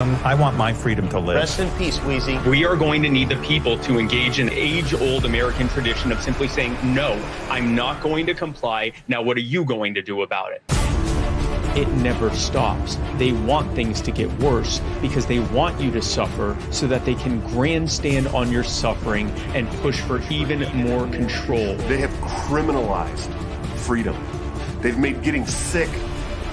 I want my freedom to live. Rest in peace, Wheezy. We are going to need the people to engage in age-old American tradition of simply saying, no, I'm not going to comply. Now, what are you going to do about it? It never stops. They want things to get worse because they want you to suffer so that they can grandstand on your suffering and push for even more control. They have criminalized freedom. They've made getting sick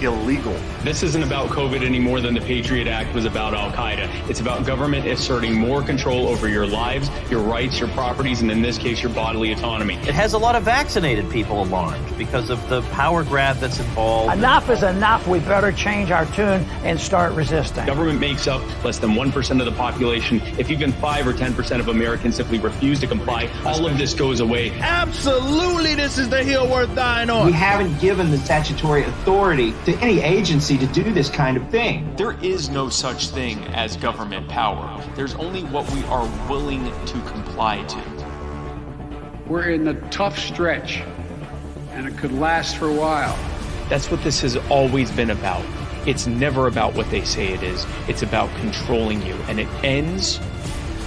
illegal. This isn't about COVID any more than the Patriot Act was about Al-Qaeda. It's about government asserting more control over your lives, your rights, your properties, and in this case, your bodily autonomy. It has a lot of vaccinated people alarmed because of the power grab that's involved. Enough is enough. We better change our tune and start resisting. Government makes up less than 1% of the population. If even 5 or 10% of Americans simply refuse to comply, all of this goes away. Absolutely, this is the hill worth dying on. We haven't given the statutory authority to any agency to do this kind of thing. There is no such thing as government power. There's only what we are willing to comply to. We're in a tough stretch, and it could last for a while. That's what this has always been about. It's never about what they say it is. It's about controlling you. And it ends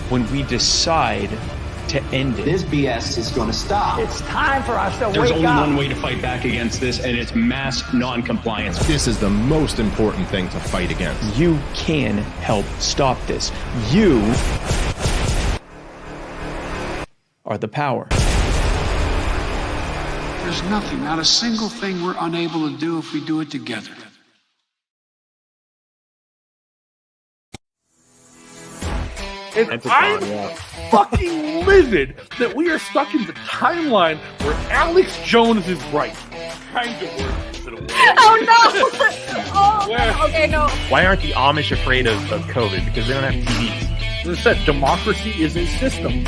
when we decide to end it. This BS is going to stop. It's time for us to wake up. There's only one way to fight back against this, and it's mass non-compliance. This is the most important thing to fight against. You can help stop this. You are the power. There's nothing, not a single thing we're unable to do if we do it together. And I'm fucking livid that we are stuck in the timeline where Alex Jones is right. Kind of worse than a word. Oh no! Oh, okay, no. Why aren't the Amish afraid of COVID? Because they don't have TVs. As I said, democracy is a system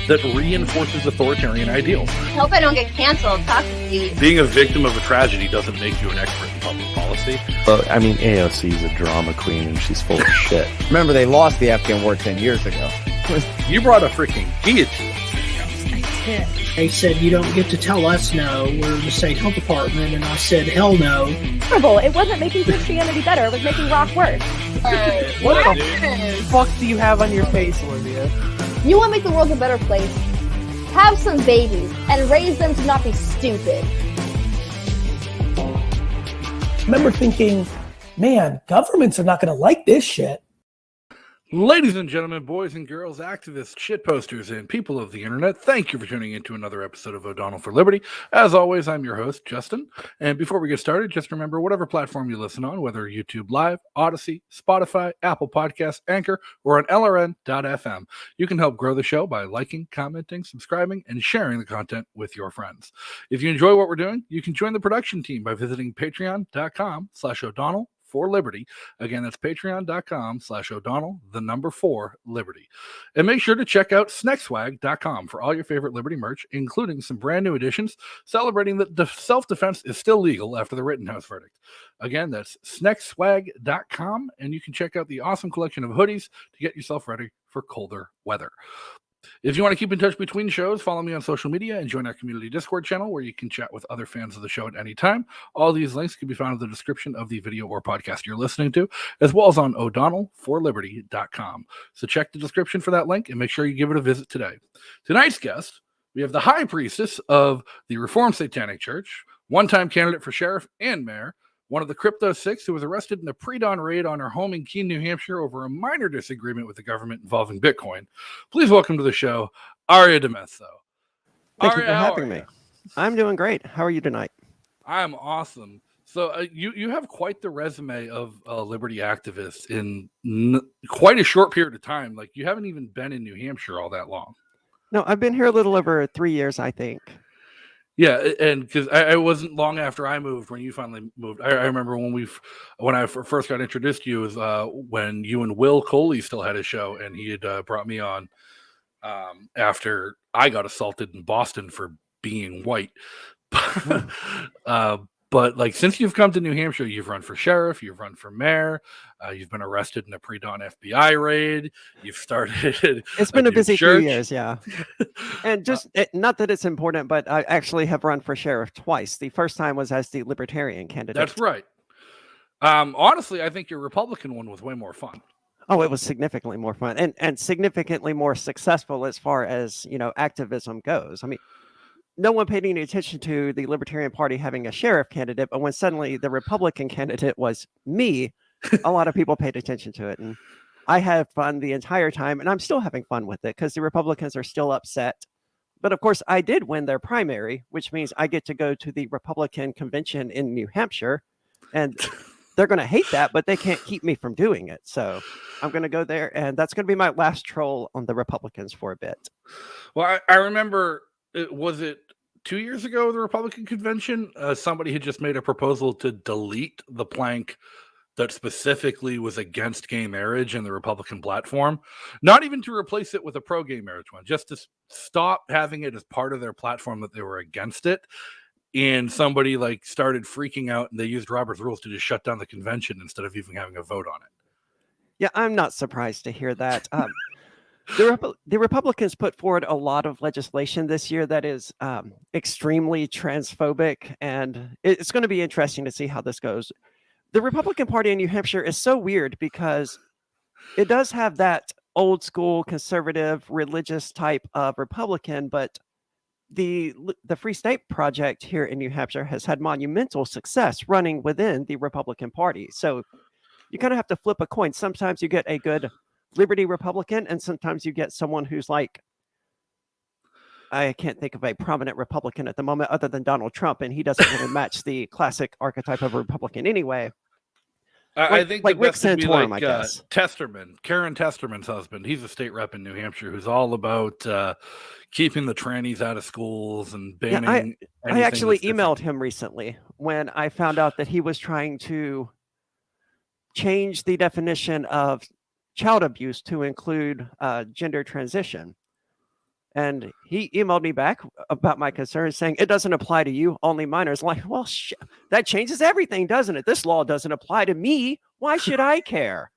that reinforces authoritarian ideals. I hope I don't get canceled. Talk to Steve. Being a victim of a tragedy doesn't make you an expert in public policy. I mean, AOC is a drama queen and she's full of shit. Remember, they lost the Afghan war 10 years ago. You brought a freaking guillotine. I did. They said, you don't get to tell us no. We're the state health department. And I said, hell no. It wasn't making Christianity better. It was making rock worse. What the fuck do you have on your face, Olivia? You want to make the world a better place? Have some babies and raise them to not be stupid. I remember thinking, man, governments are not going to like this shit. Ladies and gentlemen, boys and girls, activists, shitposters, and people of the internet, thank you for tuning in to another episode of O'Donnell for Liberty. As always, I'm your host, Justin. And before we get started, just remember, whatever platform you listen on, whether YouTube Live, Odyssey, Spotify, Apple Podcasts, Anchor, or on LRN.FM, you can help grow the show by liking, commenting, subscribing, and sharing the content with your friends. If you enjoy what we're doing, you can join the production team by visiting patreon.com/O'Donnell for Liberty. Again, that's patreon.com/O'Donnell4Liberty. And make sure to check out snexwag.com for all your favorite Liberty merch, including some brand new editions celebrating that self-defense is still legal after the Rittenhouse verdict. Again, that's snexwag.com, and you can check out the awesome collection of hoodies to get yourself ready for colder weather. If you want to keep in touch between shows, follow me on social media and join our community Discord channel where you can chat with other fans of the show at any time. All these links can be found in the description of the video or podcast you're listening to, as well as on O'Donnell4Liberty.com. So check the description for that link and make sure you give it a visit today. Tonight's guest, we have the High Priestess of the Reformed Satanic Church, one-time candidate for sheriff and mayor, one of the Crypto Six who was arrested in a pre-dawn raid on her home in Keene, New Hampshire over a minor disagreement with the government involving Bitcoin. Please welcome to the show, Aria DiMezzo. Thank you for having me. I'm doing great. How are you tonight? I'm awesome. So you have quite the resume of a liberty activist in quite a short period of time. Like, you haven't even been in New Hampshire all that long. No, I've been here a little over 3 years, I think. Yeah, and because I wasn't long after I moved when you finally moved. I remember when I first got introduced to you was when you and Will Coley still had a show, and he had brought me on after I got assaulted in Boston for being white. But like, since you've come to New Hampshire, you've run for sheriff, you've run for mayor, you've been arrested in a pre-dawn FBI raid, you've started. It's been a busy few years, yeah. And just not that it's important, but I actually have run for sheriff twice. The first time was as the Libertarian candidate. That's right. Honestly, I think your Republican one was way more fun. Oh, it was significantly more fun and significantly more successful as far as, activism goes. I mean, no one paid any attention to the Libertarian Party having a sheriff candidate, but when suddenly the Republican candidate was me, a lot of people paid attention to it. And I had fun the entire time, and I'm still having fun with it because the Republicans are still upset. But of course, I did win their primary, which means I get to go to the Republican convention in New Hampshire, and they're going to hate that, but they can't keep me from doing it. So I'm going to go there, and that's going to be my last troll on the Republicans for a bit. Well, I remember, was it 2 years ago, the Republican convention? Somebody had just made a proposal to delete the plank that specifically was against gay marriage in the Republican platform, not even to replace it with a pro-gay marriage one, just to stop having it as part of their platform that they were against it. And somebody started freaking out, and they used Robert's rules to just shut down the convention instead of even having a vote on it. Yeah, I'm not surprised to hear that. The Republicans put forward a lot of legislation this year that is extremely transphobic, and it's going to be interesting to see how this goes. The Republican Party in New Hampshire is so weird because it does have that old school conservative religious type of Republican, but the Free State Project here in New Hampshire has had monumental success running within the Republican Party. So you kind of have to flip a coin. Sometimes you get a good Liberty Republican, and sometimes you get someone who's I can't think of a prominent Republican at the moment other than Donald Trump, and he doesn't really match the classic archetype of a Republican anyway. I think Rick Santorum, I guess. Testerman, Karen Testerman's husband. He's a state rep in New Hampshire who's all about keeping the trannies out of schools and banning. Yeah, I actually emailed him recently when I found out that he was trying to change the definition of child abuse to include gender transition. And he emailed me back about my concerns saying, it doesn't apply to you, only minors. Like, well, that changes everything, doesn't it? This law doesn't apply to me. Why should I care?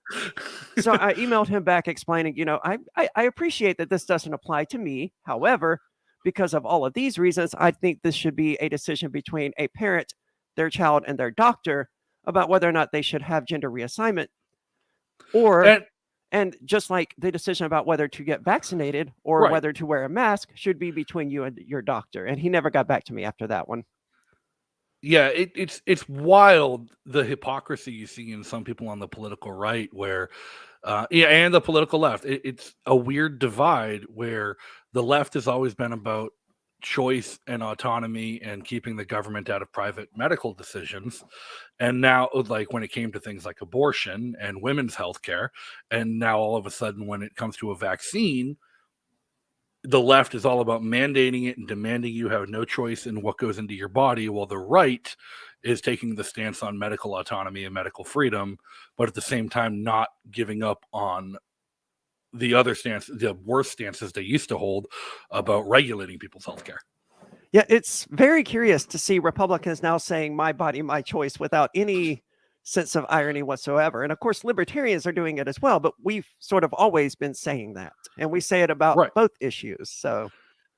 So I emailed him back explaining, I appreciate that this doesn't apply to me. However, because of all of these reasons, I think this should be a decision between a parent, their child, and their doctor about whether or not they should have gender reassignment. And just like the decision about whether to get vaccinated or whether to wear a mask should be between you and your doctor. And he never got back to me after that one. Yeah, it's wild, the hypocrisy you see in some people on the political right where, and the political left. It's a weird divide where the left has always been about choice and autonomy and keeping the government out of private medical decisions. And now, when it came to things like abortion and women's health care, and now all of a sudden when it comes to a vaccine, the left is all about mandating it and demanding you have no choice in what goes into your body, while the right is taking the stance on medical autonomy and medical freedom, but at the same time not giving up on the other stance, the worst stances they used to hold about regulating people's healthcare. Yeah, it's very curious to see Republicans now saying my body, my choice without any sense of irony whatsoever. And of course, libertarians are doing it as well, but we've sort of always been saying that. And we say it about both issues. So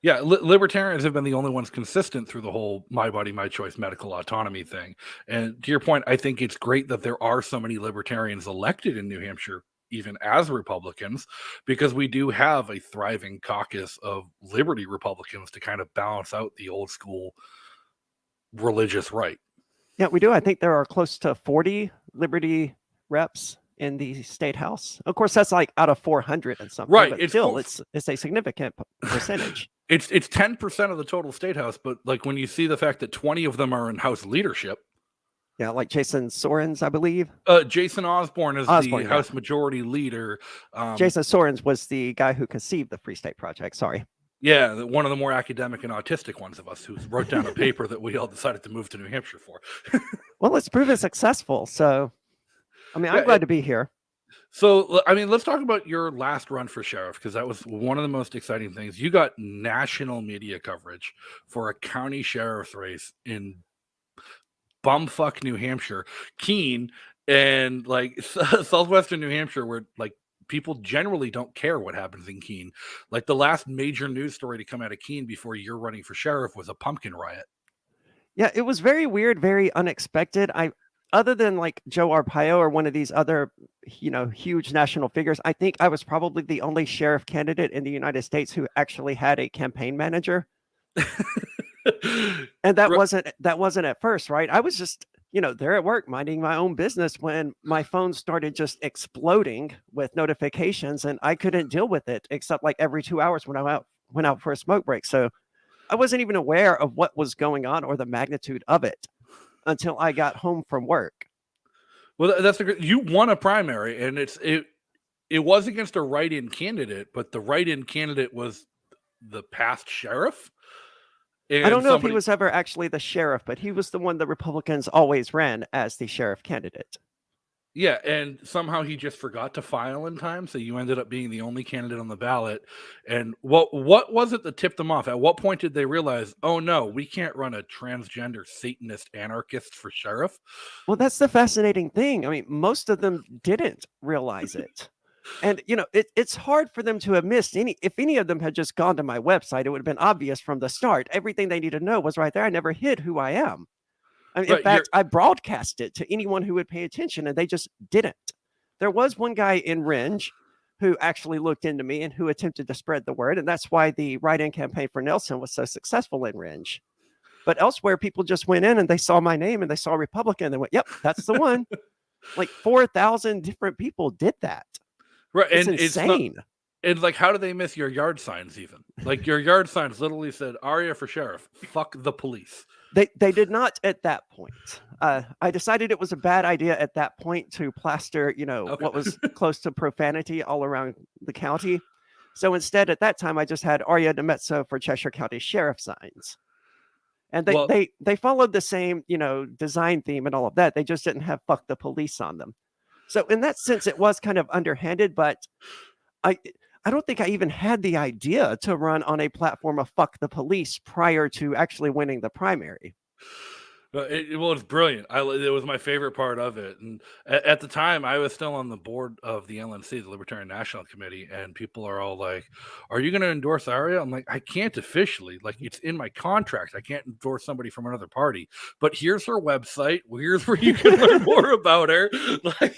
yeah, libertarians have been the only ones consistent through the whole my body, my choice, medical autonomy thing. And to your point, I think it's great that there are so many libertarians elected in New Hampshire, even as Republicans, because we do have a thriving caucus of liberty Republicans to kind of balance out the old school religious right. Yeah, we do. I think there are close to 40 liberty reps in the state house. Of course, that's out of 400 and something. Right. But it's a significant percentage. It's 10% of the total state house, but when you see the fact that 20 of them are in house leadership. Yeah, like Jason Sorens, I believe. Jason Osborne is the House Majority Leader. Jason Sorens was the guy who conceived the Free State Project. Sorry. Yeah, one of the more academic and autistic ones of us who wrote down a paper that we all decided to move to New Hampshire for. Well, it's proven successful. So, I'm glad to be here. So, let's talk about your last run for sheriff, because that was one of the most exciting things. You got national media coverage for a county sheriff's race in bumfuck New Hampshire, Keene, and southwestern New Hampshire, where people generally don't care what happens in Keene. The last major news story to come out of Keene before you're running for sheriff was a pumpkin riot. Yeah, it was very weird, very unexpected. other than like Joe Arpaio or one of these other, huge national figures, I think I was probably the only sheriff candidate in the United States who actually had a campaign manager. And that wasn't at first, right? I was just, there at work minding my own business when my phone started just exploding with notifications, and I couldn't deal with it except like every 2 hours when I went out for a smoke break. So I wasn't even aware of what was going on or the magnitude of it until I got home from work. Well, that's you won a primary, and it was against a write-in candidate, but the write-in candidate was the past sheriff. And I don't know if he was ever actually the sheriff, but he was the one the Republicans always ran as the sheriff candidate. Yeah, and somehow he just forgot to file in time, so you ended up being the only candidate on the ballot. And what was it that tipped them off? At what point did they realize, oh no, we can't run a transgender Satanist anarchist for sheriff? Well, that's the fascinating thing. I mean, most of them didn't realize it. And, it's hard for them to have missed if any of them had just gone to my website, it would have been obvious from the start. Everything they needed to know was right there. I never hid who I am. I mean, in fact, I broadcast it to anyone who would pay attention, and they just didn't. There was one guy in Ringe who actually looked into me and who attempted to spread the word. And that's why the write-in campaign for Nelson was so successful in Ringe. But elsewhere, people just went in and they saw my name and they saw Republican. And they went, yep, that's the one. Like 4,000 different people did that. Right. It's insane. And like, how do they miss your yard signs even? Like your yard signs literally said, Arya for sheriff, fuck the police. They did not at that point. I decided it was a bad idea at that point to plaster, what was close to profanity all around the county. So instead, at that time, I just had Aria DiMezzo for Cheshire County Sheriff signs. And they followed the same, design theme and all of that. They just didn't have fuck the police on them. So in that sense, it was kind of underhanded, but I don't think I even had the idea to run on a platform of fuck the police prior to actually winning the primary. It's brilliant. It was my favorite part of it. And at the time, I was still on the board of the LNC, the Libertarian National Committee, and people are all like, are you going to endorse Arya? I'm like, I can't officially. Like, it's in my contract. I can't endorse somebody from another party. But here's her website. Here's where you can learn more about her. Like,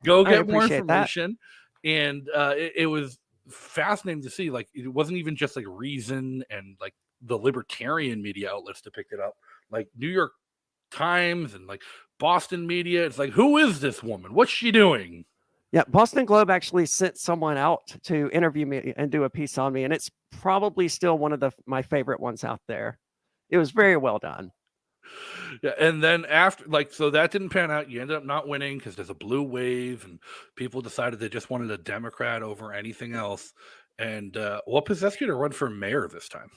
go get more information. And it was fascinating to see. Like, it wasn't even just like Reason and like the libertarian media outlets to pick it up. Like New York Times and like Boston media. It's like, who is this woman? What's she doing? Yeah, Boston Globe actually sent someone out to interview me and do a piece on me, and it's probably still one of my favorite ones out there. It was very well done. Yeah, and then after, so that didn't pan out. You ended up not winning because there's a blue wave, and people decided they just wanted a Democrat over anything else. And what possessed you to run for mayor this time?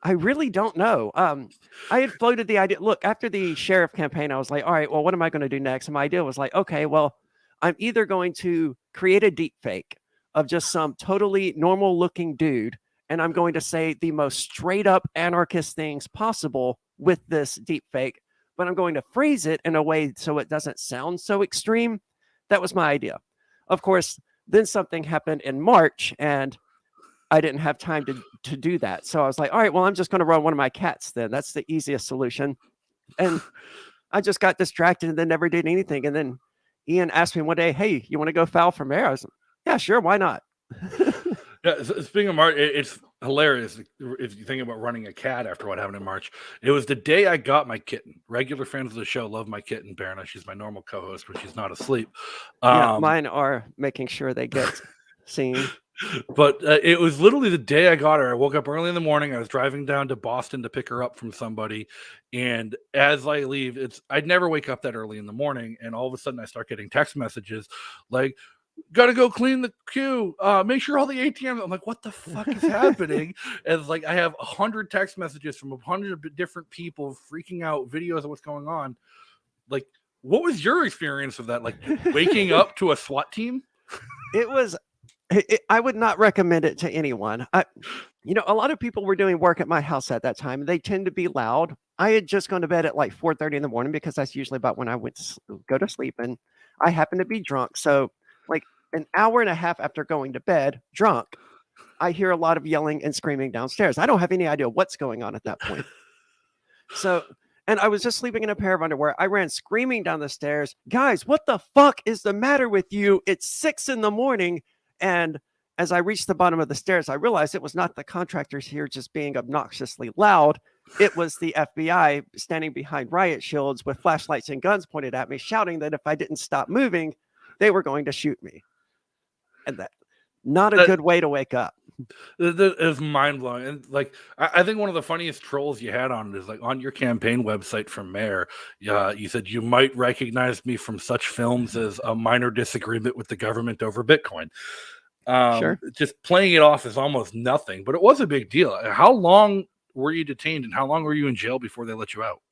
I really don't know. I had floated the idea. Look, after the sheriff campaign, I was like, all right, well, what am I going to do next? And my idea was like, okay, well, I'm either going to create a deep fake of just some totally normal looking dude, and I'm going to say the most straight up anarchist things possible with this deep fake, but I'm going to phrase it in a way so it doesn't sound so extreme. That was my idea. Of course, then something happened in March, and I didn't have time to do that. So I was like, all right, well, I'm just going to run one of my cats then. That's the easiest solution. And I just got distracted and then never did anything. And then Ian asked me one day, hey, you want to go foul for mayor? I was like, yeah, sure. Why not? Yeah, speaking of March, it's hilarious if you think about running a cat after what happened in March. It was the day I got my kitten. Regular fans of the show love my kitten, Berna. She's my normal co-host when she's not asleep. Yeah, mine are making sure they get seen. But it was literally the day I got her. I woke up early in the morning. I was driving down to Boston to pick her up from somebody. And as I leave, I'd never wake up that early in the morning. And all of a sudden I start getting text messages like, got to go clean the queue. Make sure all the ATMs. I'm like, what the fuck is happening? And it's like, I have 100 text messages from 100 different people freaking out, videos of what's going on. Like, what was your experience of that? Like waking up to a SWAT team? I would not recommend it to anyone. A lot of people were doing work at my house at that time. They tend to be loud. I had just gone to bed at like 4:30 in the morning because that's usually about when I went to go to sleep. And I happened to be drunk. So like an hour and a half after going to bed, drunk, I hear a lot of yelling and screaming downstairs. I don't have any idea what's going on at that point. So And I was just sleeping in a pair of underwear. I ran screaming down the stairs. Guys, what the fuck is the matter with you? It's 6 a.m. And as I reached the bottom of the stairs, I realized it was not the contractors here just being obnoxiously loud. It was the FBI standing behind riot shields with flashlights and guns pointed at me, shouting that if I didn't stop moving, they were going to shoot me. And that, not a good way to wake up. That is mind blowing. And like, I think one of the funniest trolls you had on it is like on your campaign website for mayor. You said you might recognize me from such films as A Minor Disagreement with the Government Over Bitcoin. Sure. Just playing it off as almost nothing, but it was a big deal. How long were you detained and how long were you in jail before they let you out?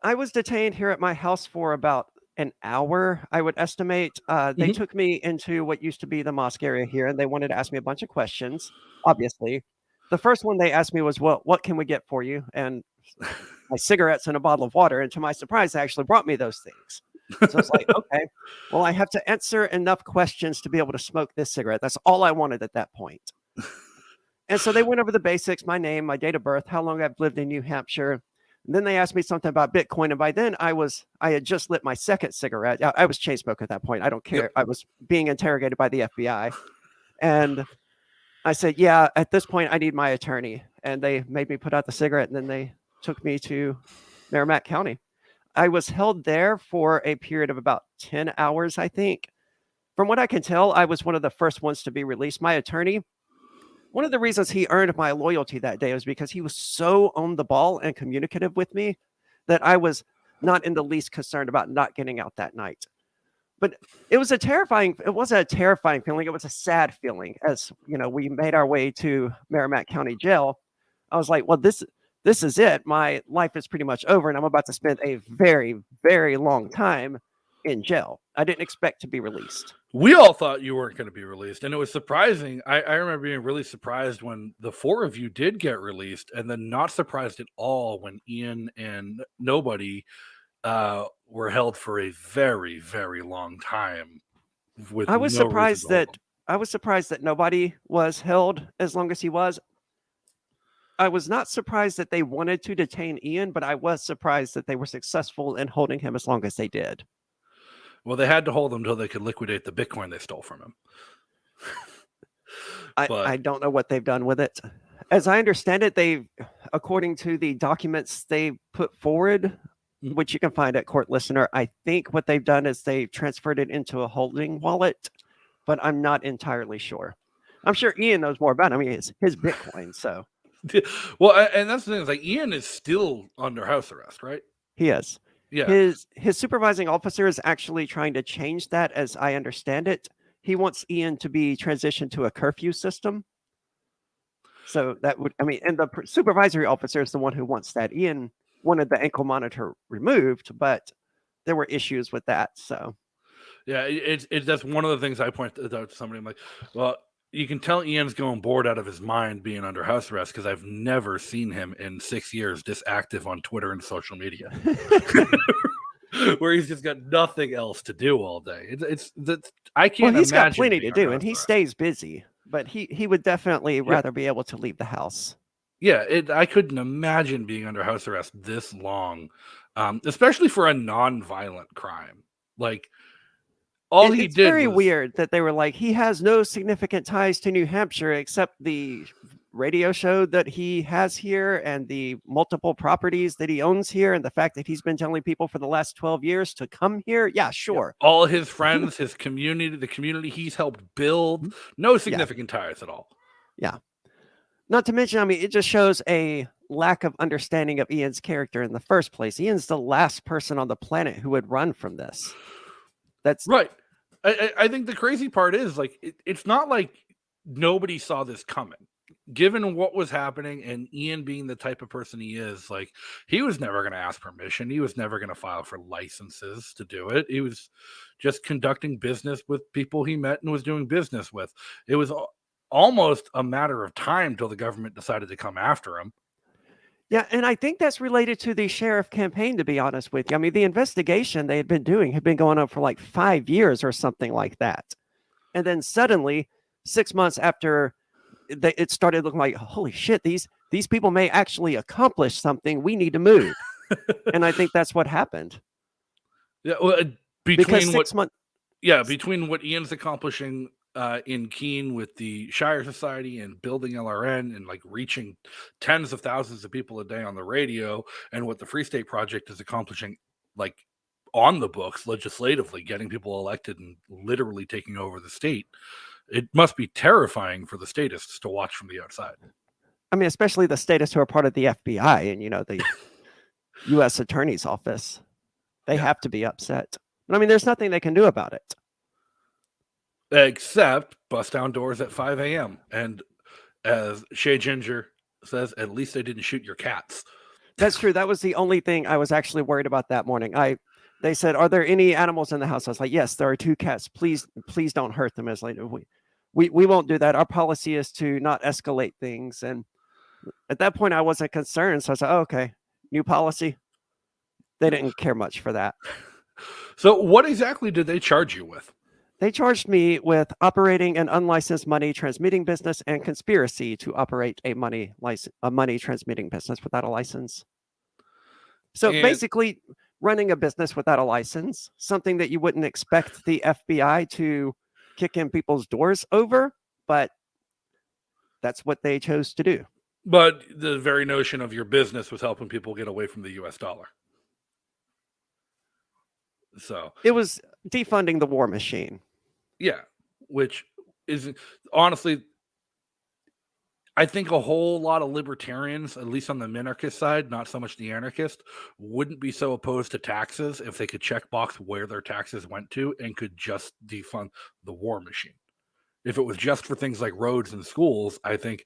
I was detained here at my house for about an hour, I would estimate. They took me into what used to be the mosque area here, and they wanted to ask me a bunch of questions, obviously. The first one they asked me was, well, what can we get for you? And my cigarettes and a bottle of water. And to my surprise, they actually brought me those things. So it's like, okay, well, I have to answer enough questions to be able to smoke this cigarette. That's all I wanted at that point. And so they went over the basics, my name, my date of birth, how long I've lived in New Hampshire. And then they asked me something about Bitcoin. And by then I had just lit my second cigarette. I was chain smoking at that point. I don't care. Yep. I was being interrogated by the FBI. And I said, yeah, at this point I need my attorney. And they made me put out the cigarette. And then they took me to Merrimack County. I was held there for a period of about 10 hours, I think. From what I can tell, I was one of the first ones to be released. My attorney, one of the reasons he earned my loyalty that day was because he was so on the ball and communicative with me that I was not in the least concerned about not getting out that night. But it wasn't a terrifying feeling. It was a sad feeling. As you know, we made our way to Merrimack County Jail. I was like, well, this is it. My life is pretty much over, and I'm about to spend a very, very long time in jail. I didn't expect to be released. We all thought you weren't going to be released, and it was surprising. I remember being really surprised when the four of you did get released, and then not surprised at all when Ian and Nobody were held for a very, very long time. I was surprised that Nobody was held as long as he was. I was not surprised that they wanted to detain Ian, but I was surprised that they were successful in holding him as long as they did. Well, they had to hold him until they could liquidate the Bitcoin they stole from him. I don't know what they've done with it. As I understand it, according to the documents they put forward, which you can find at Court Listener, I think what they've done is they've transferred it into a holding wallet, but I'm not entirely sure. I'm sure Ian knows more about it. I mean, it's his Bitcoin, so. Well, and that's the thing. Is like Ian is still under house arrest, right? He is. Yeah. His supervising officer is actually trying to change that, as I understand it. He wants Ian to be transitioned to a curfew system. So that would, I mean, and the supervisory officer is the one who wants that. Ian wanted the ankle monitor removed, but there were issues with that. So, yeah, it's that's one of the things I point out to somebody. I'm like, well, you can tell Ian's going bored out of his mind being under house arrest because I've never seen him in 6 years this active on Twitter and social media, where he's just got nothing else to do all day. It's that I can't. Well, he's imagine got plenty to do, and he stays busy. But he would definitely rather be able to leave the house. Yeah, I couldn't imagine being under house arrest this long, especially for a non-violent crime. Like. It's very weird that they were like, he has no significant ties to New Hampshire except the radio show that he has here and the multiple properties that he owns here and the fact that he's been telling people for the last 12 years to come here. Yeah, sure. Yeah. All his friends, his community, the community he's helped build, no significant ties at all. Yeah. Not to mention, I mean, it just shows a lack of understanding of Ian's character in the first place. Ian's the last person on the planet who would run from this. That's right. I think the crazy part is like it's not like nobody saw this coming. Given what was happening and Ian being the type of person he is, like he was never going to ask permission. He was never going to file for licenses to do it. He was just conducting business with people he met and was doing business with. It was almost a matter of time till the government decided to come after him. Yeah, and I think that's related to the sheriff campaign, to be honest with you. I mean, the investigation they had been doing had been going on for like 5 years or something like that. And then suddenly, 6 months after it started looking like, holy shit, these people may actually accomplish something. We need to move. And I think that's what happened. Yeah, well, Because between what Ian's accomplishing in Keene with the Shire Society and building LRN and like reaching tens of thousands of people a day on the radio, and what the Free State Project is accomplishing, like on the books legislatively, getting people elected and literally taking over the state, it must be terrifying for the statists to watch from the outside. I mean, especially the statists who are part of the FBI and, the U.S. Attorney's Office. They have to be upset. But I mean, there's nothing they can do about it. Except bust down doors at 5 a.m. And as Shay Ginger says, at least they didn't shoot your cats. That's true. That was the only thing I was actually worried about that morning. They said, "Are there any animals in the house?" I was like, "Yes, there are 2 cats. Please don't hurt them." As like, we won't do that. Our policy is to not escalate things. And at that point, I wasn't concerned. So I said, "Oh, okay, new policy." They didn't care much for that. So what exactly did they charge you with? They charged me with operating an unlicensed money transmitting business and conspiracy to operate a money transmitting business without a license. So basically running a business without a license, something that you wouldn't expect the FBI to kick in people's doors over, but that's what they chose to do. But the very notion of your business was helping people get away from the US dollar. So it was defunding the war machine. Yeah, which is honestly, I think a whole lot of libertarians, at least on the minarchist side, not so much the anarchist, wouldn't be so opposed to taxes if they could check box where their taxes went to and could just defund the war machine. If it was just for things like roads and schools, I think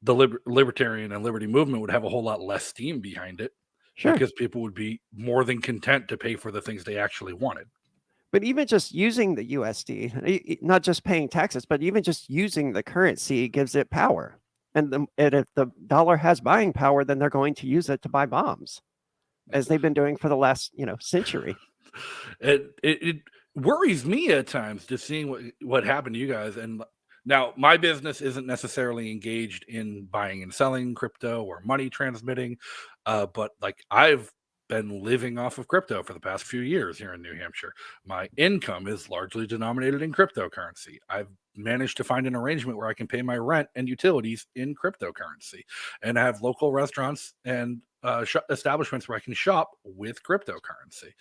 the libertarian and liberty movement would have a whole lot less steam behind it. Sure. Because people would be more than content to pay for the things they actually wanted. But even just using the USD, not just paying taxes, but even just using the currency gives it power. And if the dollar has buying power, then they're going to use it to buy bombs, as they've been doing for the last century. It worries me at times just seeing what happened to you guys. And now my business isn't necessarily engaged in buying and selling crypto or money transmitting, but like I've been living off of crypto for the past few years here in New Hampshire. My income is largely denominated in cryptocurrency. I've managed to find an arrangement where I can pay my rent and utilities in cryptocurrency, and I have local restaurants and establishments where I can shop with cryptocurrency.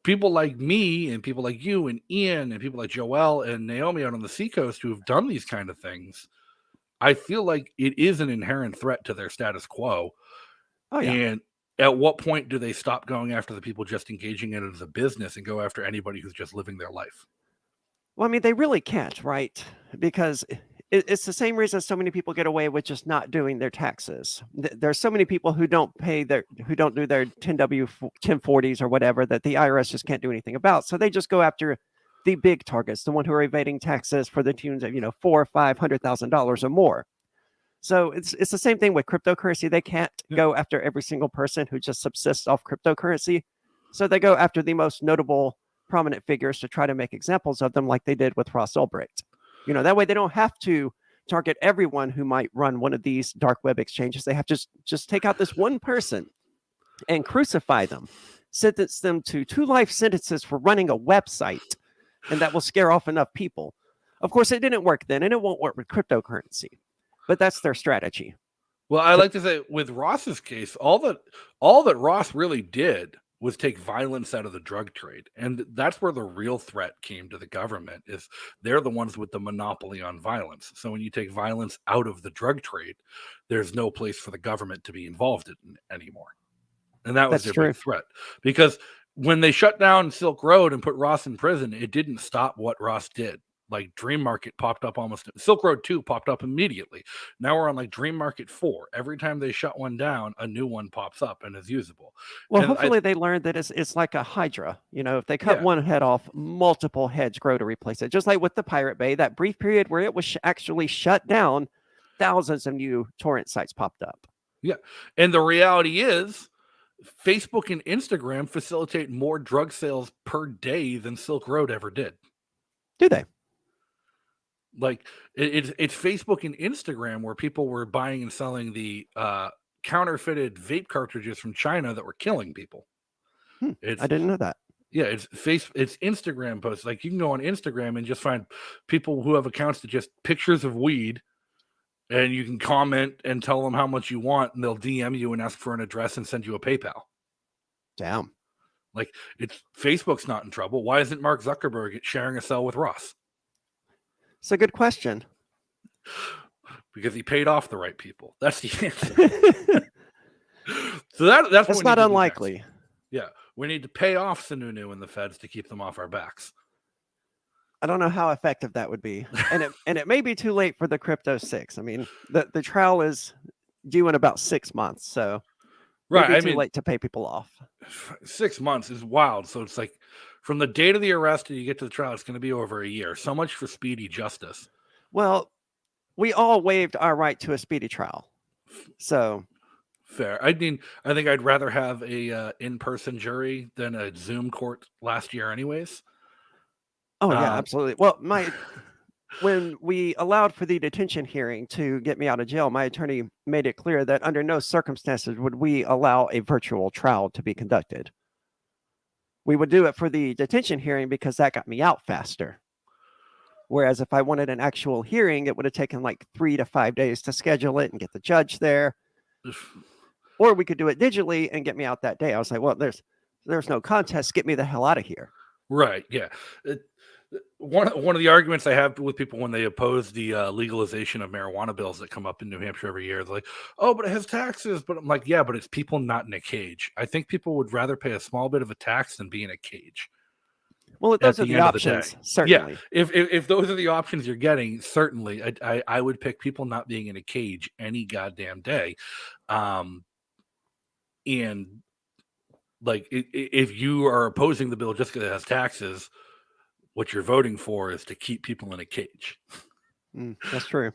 People like me and people like you and Ian and people like Joelle and Naomi out on the seacoast who have done these kind of things, I feel like it is an inherent threat to their status quo. Oh, yeah. And at what point do they stop going after the people just engaging in it as a business and go after anybody who's just living their life? Well, I mean, they really can't, right? Because it's the same reason so many people get away with just not doing their taxes. There's so many people who don't do their 10W 1040s or whatever that the IRS just can't do anything about. So they just go after the big targets, the one who are evading taxes for the tunes of $400,000 or $500,000 or more. So it's the same thing with cryptocurrency. They can't go after every single person who just subsists off cryptocurrency. So they go after the most notable, prominent figures to try to make examples of them, like they did with Ross Ulbricht. That way they don't have to target everyone who might run one of these dark web exchanges. They have to just take out this one person and crucify them, sentence them to 2 life sentences for running a website, and that will scare off enough people. Of course, it didn't work then, and it won't work with cryptocurrency. But that's their strategy. Well, I like to say with Ross's case, all that Ross really did was take violence out of the drug trade. And that's where the real threat came to the government, is they're the ones with the monopoly on violence. So when you take violence out of the drug trade, there's no place for the government to be involved in anymore. And that was their big threat. Because when they shut down Silk Road and put Ross in prison, it didn't stop what Ross did. Like Dream Market popped up Silk Road 2 popped up immediately. Now we're on like Dream Market 4. Every time they shut one down, a new one pops up and is usable. Well, hopefully they learned that it's like a hydra. If they cut one head off, multiple heads grow to replace it. Just like with the Pirate Bay, that brief period where it was actually shut down, thousands of new torrent sites popped up. Yeah. And the reality is Facebook and Instagram facilitate more drug sales per day than Silk Road ever did. Do they? Like it's Facebook and Instagram where people were buying and selling the counterfeited vape cartridges from China that were killing people. I didn't know that. Yeah, it's Instagram posts. Like, you can go on Instagram and just find people who have accounts that just pictures of weed, and you can comment and tell them how much you want, and they'll DM you and ask for an address and send you a PayPal. Damn. Like, Facebook's not in trouble. Why isn't Mark Zuckerberg sharing a cell with Ross? It's a good question. Because he paid off the right people. That's the answer. So that's not unlikely. Yeah, we need to pay off Sununu and the feds to keep them off our backs. I don't know how effective that would be, and it may be too late for the Crypto 6. I mean, the trial is due in about 6 months, so right, maybe too late to pay people off. 6 months is wild. So it's like from the date of the arrest and you get to the trial, it's going to be over a year. So much for speedy justice. Well, we all waived our right to a speedy trial, so fair. I mean, I think I'd rather have a in-person jury than a Zoom court last year, anyways. Oh yeah, absolutely. Well, when we allowed for the detention hearing to get me out of jail, my attorney made it clear that under no circumstances would we allow a virtual trial to be conducted. We would do it for the detention hearing because that got me out faster. Whereas if I wanted an actual hearing, it would have taken like 3 to 5 days to schedule it and get the judge there. Or we could do it digitally and get me out that day. I was like, well, there's no contest. Get me the hell out of here. Right. Yeah. One of the arguments I have with people when they oppose the legalization of marijuana bills that come up in New Hampshire every year, they're like, oh, but it has taxes. But I'm like, yeah, but it's people not in a cage. I think people would rather pay a small bit of a tax than be in a cage. Well, those are the options, certainly. Yeah, if those are the options you're getting, certainly, I would pick people not being in a cage any goddamn day. And like, if you are opposing the bill just because it has taxes, what you're voting for is to keep people in a cage. That's true.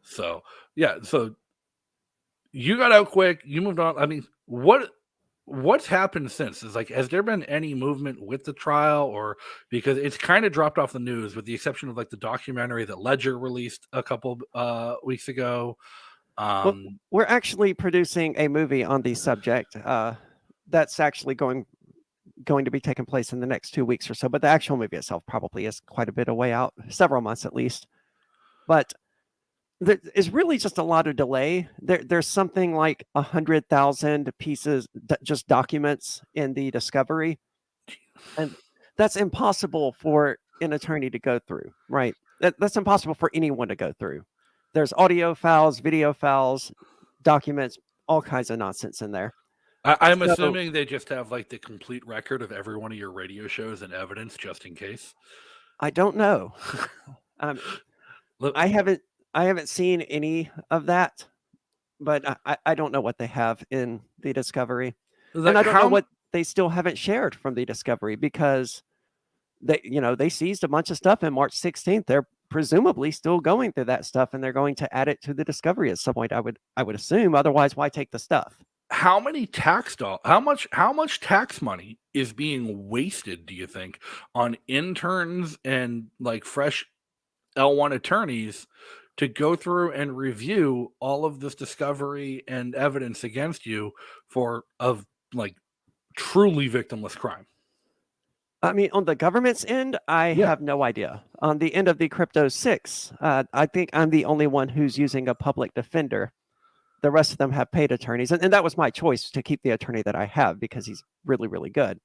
So yeah, so you got out quick. You moved on. I mean, what's happened since? Is like, has there been any movement with the trial, or because it's kind of dropped off the news, with the exception of like the documentary that Ledger released a couple weeks ago? Well, we're actually producing a movie on the subject. That's actually going to be taking place in the next 2 weeks or so, but the actual movie itself probably is quite a bit of way out, several months at least. But there is really just a lot of delay. There's something like 100,000 pieces, just documents in the discovery, and that's impossible for an attorney to go through, right? That's impossible for anyone to go through. There's audio files, video files, documents, all kinds of nonsense in there. I'm assuming they just have like the complete record of every one of your radio shows and evidence just in case. I don't know. I haven't seen any of that, but I don't know what they have in the discovery. And I don't know what they still haven't shared from the discovery, because they seized a bunch of stuff in March 16th. They're presumably still going through that stuff, and they're going to add it to the discovery at some point, I would assume. Otherwise, why take the stuff? How much tax money is being wasted, do you think, on interns and like fresh L1 attorneys to go through and review all of this discovery and evidence against you of like truly victimless crime? I mean, on the government's end, I have no idea. On the end of the Crypto 6, I think I'm the only one who's using a public defender. The rest of them have paid attorneys. And that was my choice, to keep the attorney that I have, because he's really, really good.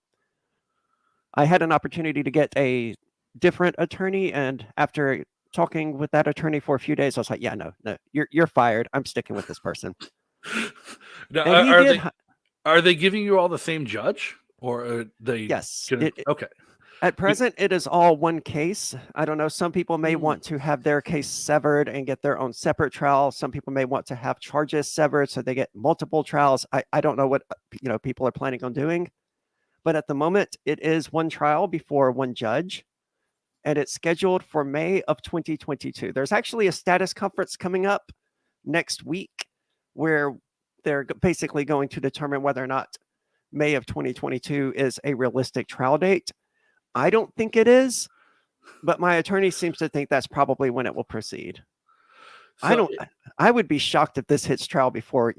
I had an opportunity to get a different attorney, and after talking with that attorney for a few days, I was like, yeah, no, you're fired. I'm sticking with this person. Now, are they giving you all the same judge? Or are they? Yes. Okay. At present, it is all one case. I don't know. Some people may want to have their case severed and get their own separate trial. Some people may want to have charges severed so they get multiple trials. I don't know what people are planning on doing. But at the moment, it is one trial before one judge. And it's scheduled for May of 2022. There's actually a status conference coming up next week where they're basically going to determine whether or not May of 2022 is a realistic trial date. I don't think it is, but my attorney seems to think that's probably when it will proceed. So I would be shocked if this hits trial before,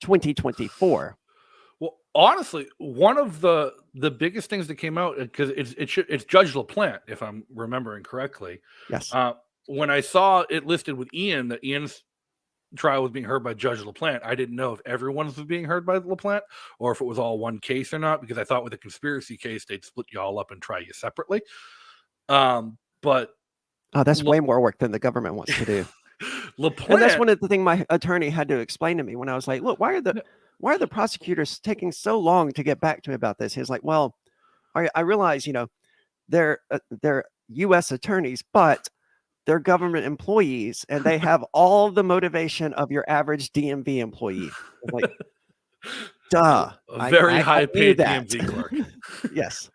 2024. Well, honestly, one of the biggest things that came out, because it's Judge LaPlante, if I'm remembering correctly. Yes. When I saw it listed with Ian, that Ian's trial was being heard by Judge LaPlante, I didn't know if everyone's was being heard by LaPlante or if it was all one case or not, because I thought with a conspiracy case they'd split you all up and try you separately. But that's way more work than the government wants to do. LaPlante, and that's one of the things my attorney had to explain to me when I was like, look, why are the prosecutors taking so long to get back to me about this? He's like, well, I realize, they're U.S. attorneys, but they're government employees, and they have all the motivation of your average DMV employee. I'm like, duh. A very high-paid DMV clerk. Yes.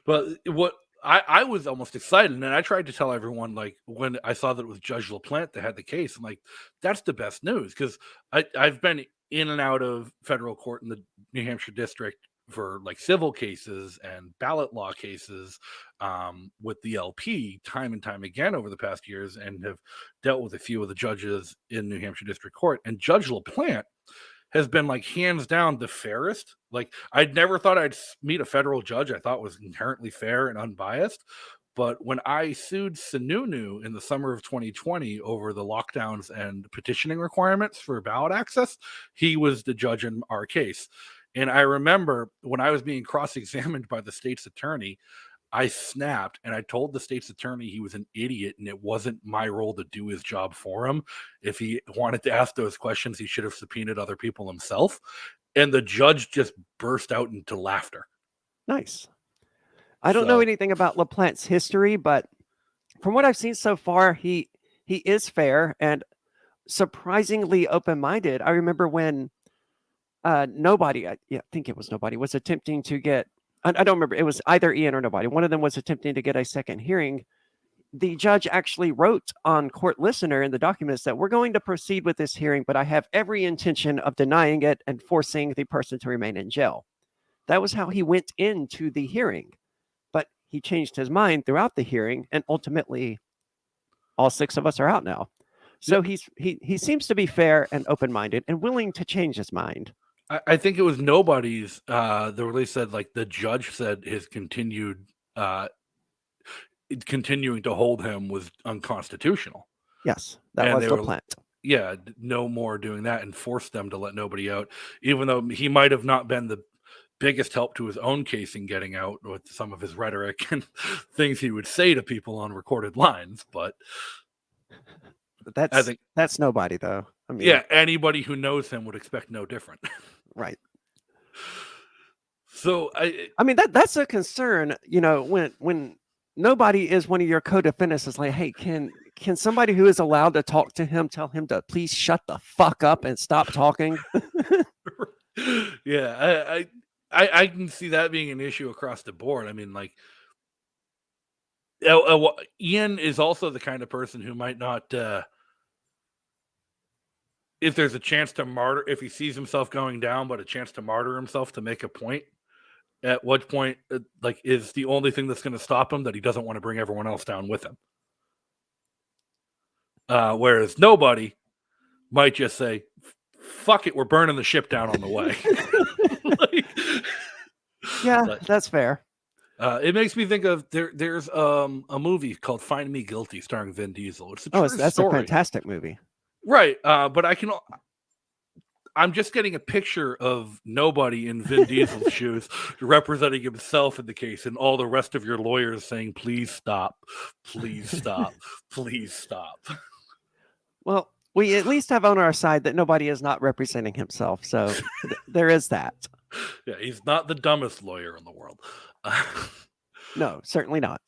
But what I was almost excited, and I tried to tell everyone, like, when I saw that it was Judge LaPlante that had the case, I'm like, that's the best news, because I've been in and out of federal court in the New Hampshire district for like civil cases and ballot law cases with the LP time and time again over the past years, and have dealt with a few of the judges in New Hampshire District Court. And Judge LaPlante has been like hands down the fairest. Like, I'd never thought I'd meet a federal judge I thought was inherently fair and unbiased. But when I sued Sununu in the summer of 2020 over the lockdowns and petitioning requirements for ballot access, he was the judge in our case. And I remember when I was being cross-examined by the state's attorney, I snapped and I told the state's attorney he was an idiot and it wasn't my role to do his job for him. If he wanted to ask those questions, he should have subpoenaed other people himself. And the judge just burst out into laughter. Nice. I don't know anything about LaPlante's history, but from what I've seen so far, he is fair and surprisingly open-minded. I remember when Nobody, I think it was Nobody, was attempting to get, I don't remember, it was either Ian or Nobody. One of them was attempting to get a second hearing. The judge actually wrote on Court Listener in the documents that we're going to proceed with this hearing, but I have every intention of denying it and forcing the person to remain in jail. That was how he went into the hearing. But he changed his mind throughout the hearing, and ultimately all 6 of us are out now. So he seems to be fair and open-minded and willing to change his mind. I think it was Nobody's, the release said, like, the judge said his continuing to hold him was unconstitutional. Yes, that was LaPlante. Yeah, no more doing that, and forced them to let Nobody out, even though he might have not been the biggest help to his own case in getting out with some of his rhetoric and things he would say to people on recorded lines. But that's Nobody, though. I mean, yeah, anybody who knows him would expect no different. Right. So I mean that's a concern, when Nobody is one of your co-defendants. It's like, hey, can somebody who is allowed to talk to him tell him to please shut the fuck up and stop talking? Yeah, I can see that being an issue across the board. I mean, like, Ian is also the kind of person who might not, if there's a chance to martyr, if he sees himself going down, but a chance to martyr himself to make a point, at what point, like, is the only thing that's going to stop him that he doesn't want to bring everyone else down with him. Whereas Nobody might just say, fuck it, we're burning the ship down on the way. That's fair. It makes me think of there's a movie called Find Me Guilty starring Vin Diesel. It's a true that's story. A fantastic movie. Right. But I'm just getting a picture of Nobody in Vin Diesel's shoes representing himself in the case, and all the rest of your lawyers saying, please stop, please stop, please stop. Well, we at least have on our side that Nobody is not representing himself. So there is that. Yeah, he's not the dumbest lawyer in the world. No, certainly not.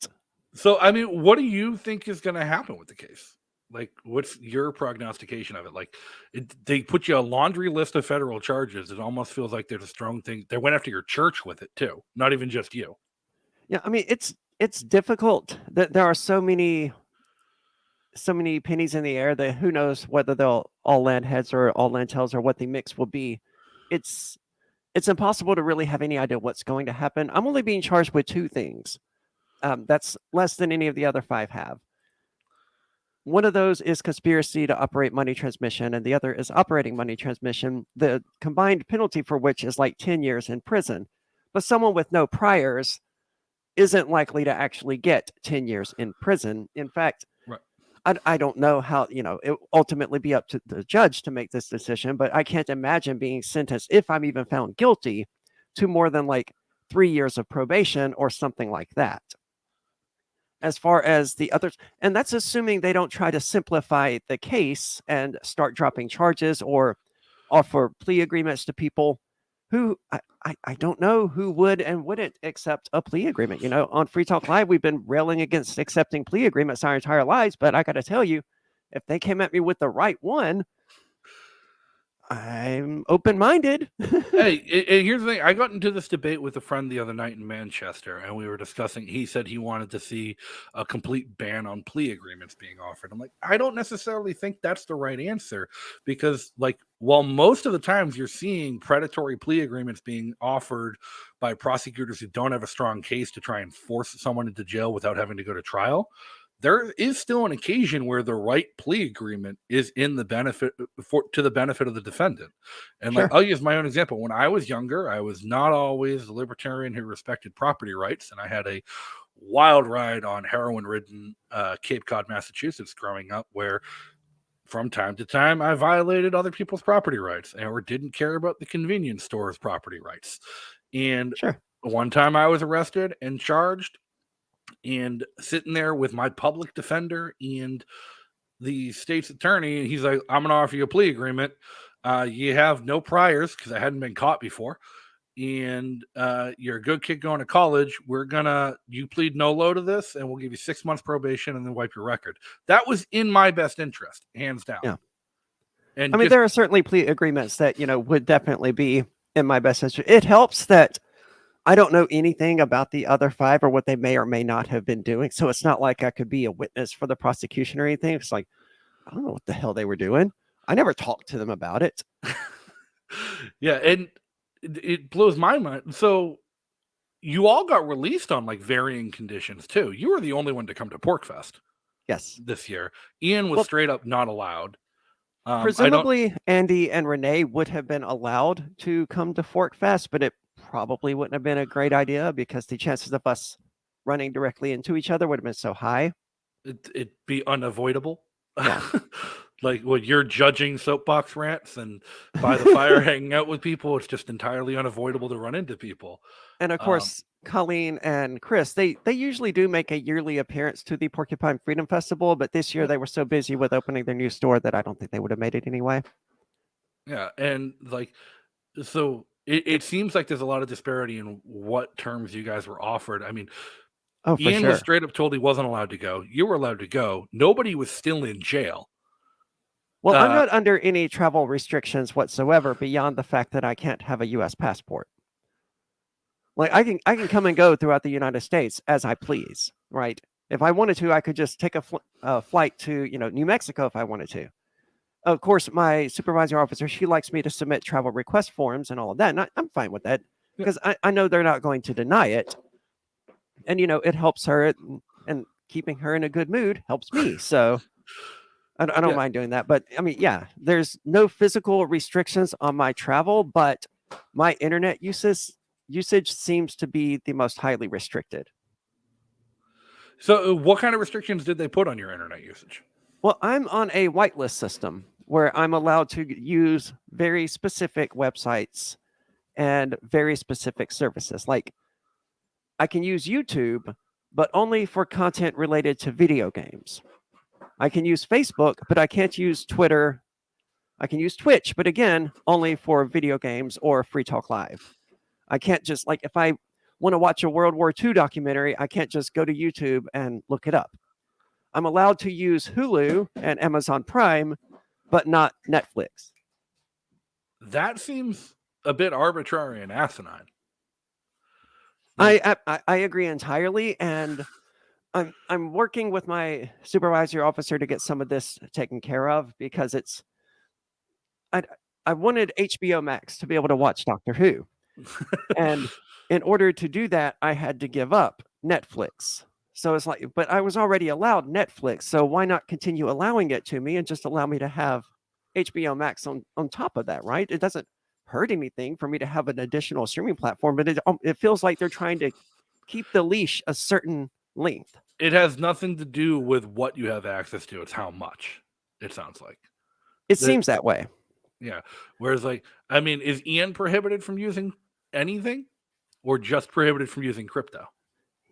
So, I mean, what do you think is going to happen with the case? Like, what's your prognostication of it? Like, they put you a laundry list of federal charges. It almost feels like there's a strong thing. They went after your church with it too, not even just you. Yeah, I mean, it's difficult. There are so many pennies in the air that who knows whether they'll all land heads or all land tails or what the mix will be. It's impossible to really have any idea what's going to happen. I'm only being charged with 2 things. That's less than any of the other 5 have. one of those is conspiracy to operate money transmission, and the other is operating money transmission, the combined penalty for which is like 10 years in prison. But someone with no priors isn't likely to actually get 10 years in prison. In fact, right. I don't know how, it will ultimately be up to the judge to make this decision, but I can't imagine being sentenced, if I'm even found guilty, to more than like 3 years of probation or something like that. As far as the others, and that's assuming they don't try to simplify the case and start dropping charges or offer plea agreements to people who I don't know who would and wouldn't accept a plea agreement. On Free Talk Live, we've been railing against accepting plea agreements our entire lives, but I got to tell you, if they came at me with the right one, I'm open-minded. Hey, and here's the thing. I got into this debate with a friend the other night in Manchester, and we were discussing, he said he wanted to see a complete ban on plea agreements being offered. I'm like, I don't necessarily think that's the right answer, because like, while most of the times you're seeing predatory plea agreements being offered by prosecutors who don't have a strong case to try and force someone into jail without having to go to trial, there is still an occasion where the right plea agreement is in the benefit to the benefit of the defendant. And Sure. like, I'll use my own example. When I was younger, I was not always the libertarian who respected property rights. And I had a wild ride on heroin-ridden Cape Cod, Massachusetts growing up, where from time to time I violated other people's property rights or didn't care about the convenience store's property rights. And Sure. One time I was arrested and charged, and sitting there with my public defender and the state's attorney, and he's like, I'm going to offer you a plea agreement. You have no priors because I hadn't been caught before. And you're a good kid going to college. You plead no low to this, and we'll give you 6 months probation and then wipe your record. That was in my best interest, hands down. Yeah. And I mean, there are certainly plea agreements that, would definitely be in my best interest. It helps that I don't know anything about the other 5 or what they may or may not have been doing. So it's not like I could be a witness for the prosecution or anything. It's like, I don't know what the hell they were doing. I never talked to them about it. Yeah. And it blows my mind. So you all got released on like varying conditions too. You were the only one to come to PorkFest. Yes. This year. Ian was straight up not allowed. Presumably Andy and Renee would have been allowed to come to ForkFest, but it probably wouldn't have been a great idea because the chances of us running directly into each other would have been so high. It'd be unavoidable. Yeah. Like when you're judging soapbox rants and by the fire hanging out with people, it's just entirely unavoidable to run into people. And of course, Colleen and Chris, they usually do make a yearly appearance to the Porcupine Freedom Festival, but this year they were so busy with opening their new store that I don't think they would have made it anyway. Yeah, and like, so it seems like there's a lot of disparity in what terms you guys were offered. I mean, Ian was straight up told he wasn't allowed to go. You were allowed to go. Nobody was still in jail. Well, I'm not under any travel restrictions whatsoever beyond the fact that I can't have a U.S. passport. Like I can come and go throughout the United States as I please, right? If I wanted to, I could just take a flight to New Mexico if I wanted to. Of course, my supervisor officer, she likes me to submit travel request forms and all of that, and I'm fine with that because I know they're not going to deny it, and it helps her, and keeping her in a good mood helps me. So I don't mind doing that. But I mean, yeah, there's no physical restrictions on my travel, but my internet usage seems to be the most highly restricted. So what kind of restrictions did they put on your internet usage? Well, I'm on a whitelist system where I'm allowed to use very specific websites and very specific services. Like I can use YouTube, but only for content related to video games. I can use Facebook, but I can't use Twitter. I can use Twitch, but again, only for video games or Free Talk Live. I can't just, like, if I want to watch a World War II documentary, I can't just go to YouTube and look it up. I'm allowed to use Hulu and Amazon Prime, but not Netflix. That seems a bit arbitrary and asinine. I agree entirely, and I'm working with my supervisor officer to get some of this taken care of because I wanted HBO Max to be able to watch Doctor Who. And in order to do that, I had to give up Netflix. So it's like, but I was already allowed Netflix, so why not continue allowing it to me and just allow me to have HBO Max on top of that, right? It doesn't hurt anything for me to have an additional streaming platform, but it feels like they're trying to keep the leash a certain length. It has nothing to do with what you have access to. It's how much, it sounds like. It seems that way. Yeah. Whereas, like, I mean, is Ian prohibited from using anything or just prohibited from using crypto?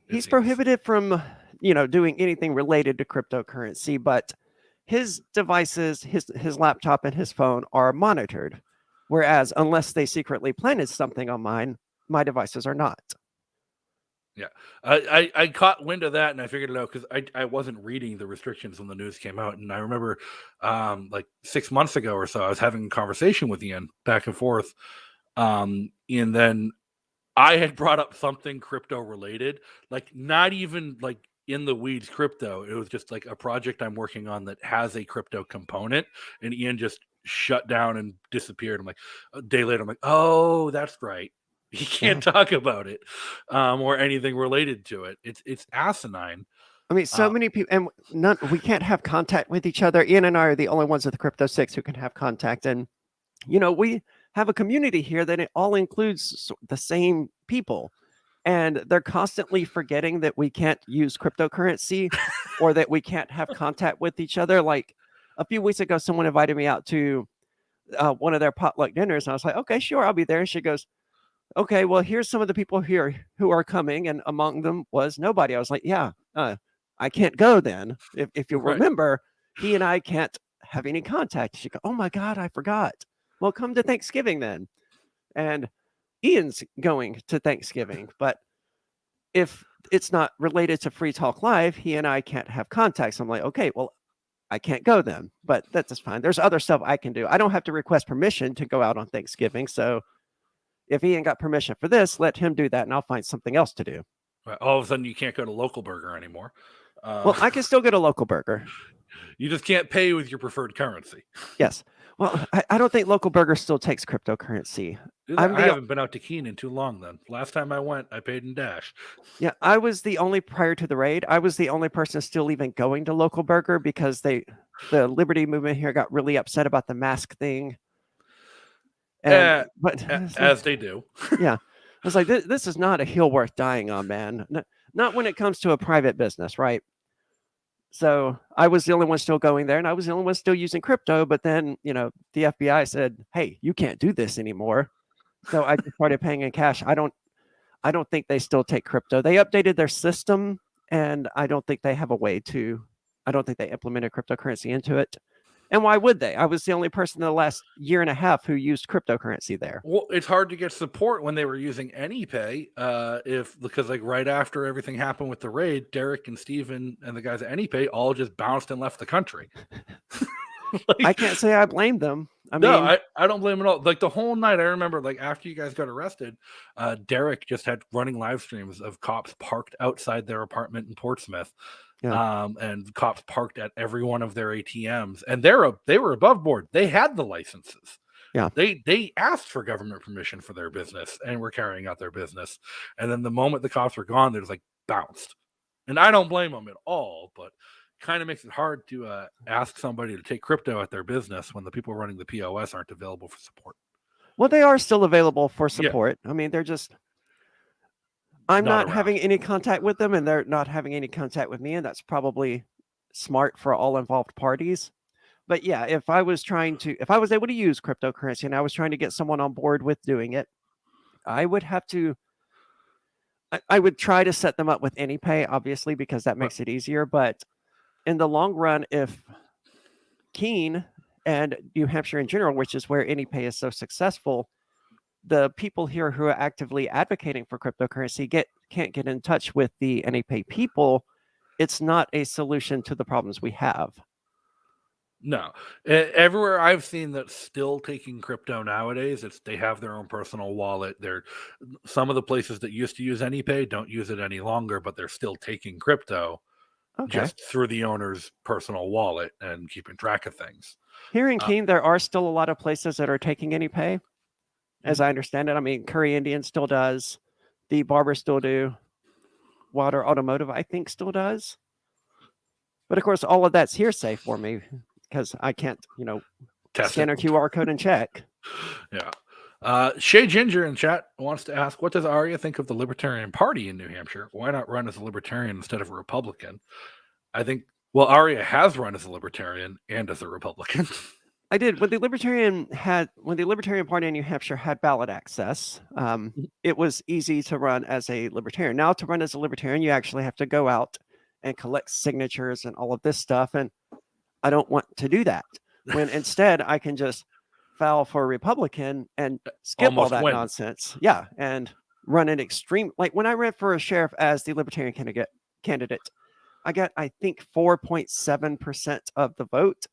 He's prohibited from, doing anything related to cryptocurrency, but his devices, his laptop and his phone are monitored. Whereas unless they secretly planted something on mine, my devices are not. Yeah, I caught wind of that and I figured it out because I wasn't reading the restrictions when the news came out. And I remember like 6 months ago or so, I was having a conversation with Ian back and forth. And then I had brought up something crypto related, like not even like in the weeds crypto. It was just like a project I'm working on that has a crypto component. And Ian just shut down and disappeared. I'm like, a day later, I'm like, oh, that's right. He can't talk about it or anything related to it. It's asinine. I mean, so many people, and we can't have contact with each other. Ian and I are the only ones at the Crypto 6 who can have contact. And, we have a community here that it all includes the same people. And they're constantly forgetting that we can't use cryptocurrency or that we can't have contact with each other. Like a few weeks ago, someone invited me out to one of their potluck dinners. And I was like, okay, sure, I'll be there. And she goes, okay, well, here's some of the people here who are coming, and among them was nobody. I was like, yeah, I can't go then. If you remember, he and I can't have any contact. She goes, oh my God, I forgot. Well, come to Thanksgiving then. And Ian's going to Thanksgiving, but if it's not related to Free Talk Live, he and I can't have contact. So I'm like, okay, well, I can't go then, but that's fine. There's other stuff I can do. I don't have to request permission to go out on Thanksgiving. So if Ian got permission for this, let him do that, and I'll find something else to do. Right. All of a sudden, you can't go to Local Burger anymore. Well, I can still get a Local Burger. You just can't pay with your preferred currency. Yes. Well, I don't think Local Burger still takes cryptocurrency. I haven't been out to Keene in too long then. Last time I went, I paid in Dash. Yeah, I was the only, prior to the raid, I was the only person still even going to Local Burger because the Liberty movement here got really upset about the mask thing. And, but as they do. Yeah. I was like, this is not a hill worth dying on, man. Not when it comes to a private business, right? So I was the only one still going there, and I was the only one still using crypto. But then, the FBI said, hey, you can't do this anymore. So I just started paying in cash. I don't think they still take crypto. They updated their system, and I don't think they have a way to. I don't think they implemented cryptocurrency into it. And why would they? I was the only person in the last year and a half who used cryptocurrency there. Well, it's hard to get support when they were using AnyPay. Because like right after everything happened with the raid, Derek and Steven and the guys at AnyPay all just bounced and left the country. I can't say I blame them. I don't blame them at all. Like the whole night, I remember like after you guys got arrested, Derek just had running live streams of cops parked outside their apartment in Portsmouth. Yeah. And cops parked at every one of their ATMs, and they were above board. They had the licenses. Yeah. They asked for government permission for their business and were carrying out their business. And then the moment the cops were gone, they just like bounced. And I don't blame them at all, but kind of makes it hard to ask somebody to take crypto at their business when the people running the POS aren't available for support. Well, they are still available for support. Yeah. I mean, they're just. I'm not having any contact with them, and they're not having any contact with me, and that's probably smart for all involved parties. But yeah, if I was able to use cryptocurrency and I was trying to get someone on board with doing it, I would try to set them up with AnyPay, obviously, because that makes it easier. But in the long run, if Keene and New Hampshire in general, which is where AnyPay is so successful, the people here who are actively advocating for cryptocurrency can't get in touch with the AnyPay people, it's not a solution to the problems we have. No. Everywhere I've seen that's still taking crypto nowadays, they have their own personal wallet. Some of the places that used to use AnyPay don't use it any longer, but they're still taking crypto just through the owner's personal wallet and keeping track of things. Here in Keene, there are still a lot of places that are taking AnyPay. As I understand it, I mean, Curry Indian still does. The barbers still do. Water Automotive, I think, still does. But of course, all of that's hearsay for me because I can't, scan a QR code and check. Yeah. Shay Ginger in chat wants to ask, what does Arya think of the Libertarian Party in New Hampshire? Why not run as a Libertarian instead of a Republican? I think, well, Arya has run as a Libertarian and as a Republican. I did. When the Libertarian Party in New Hampshire had ballot access, it was easy to run as a Libertarian. Now, to run as a Libertarian, you actually have to go out and collect signatures and all of this stuff. And I don't want to do that. When instead I can just file for a Republican and skip all that nonsense. Yeah. And run an extreme, like when I ran for a sheriff as the Libertarian candidate, I got, I think, 4.7% of the vote.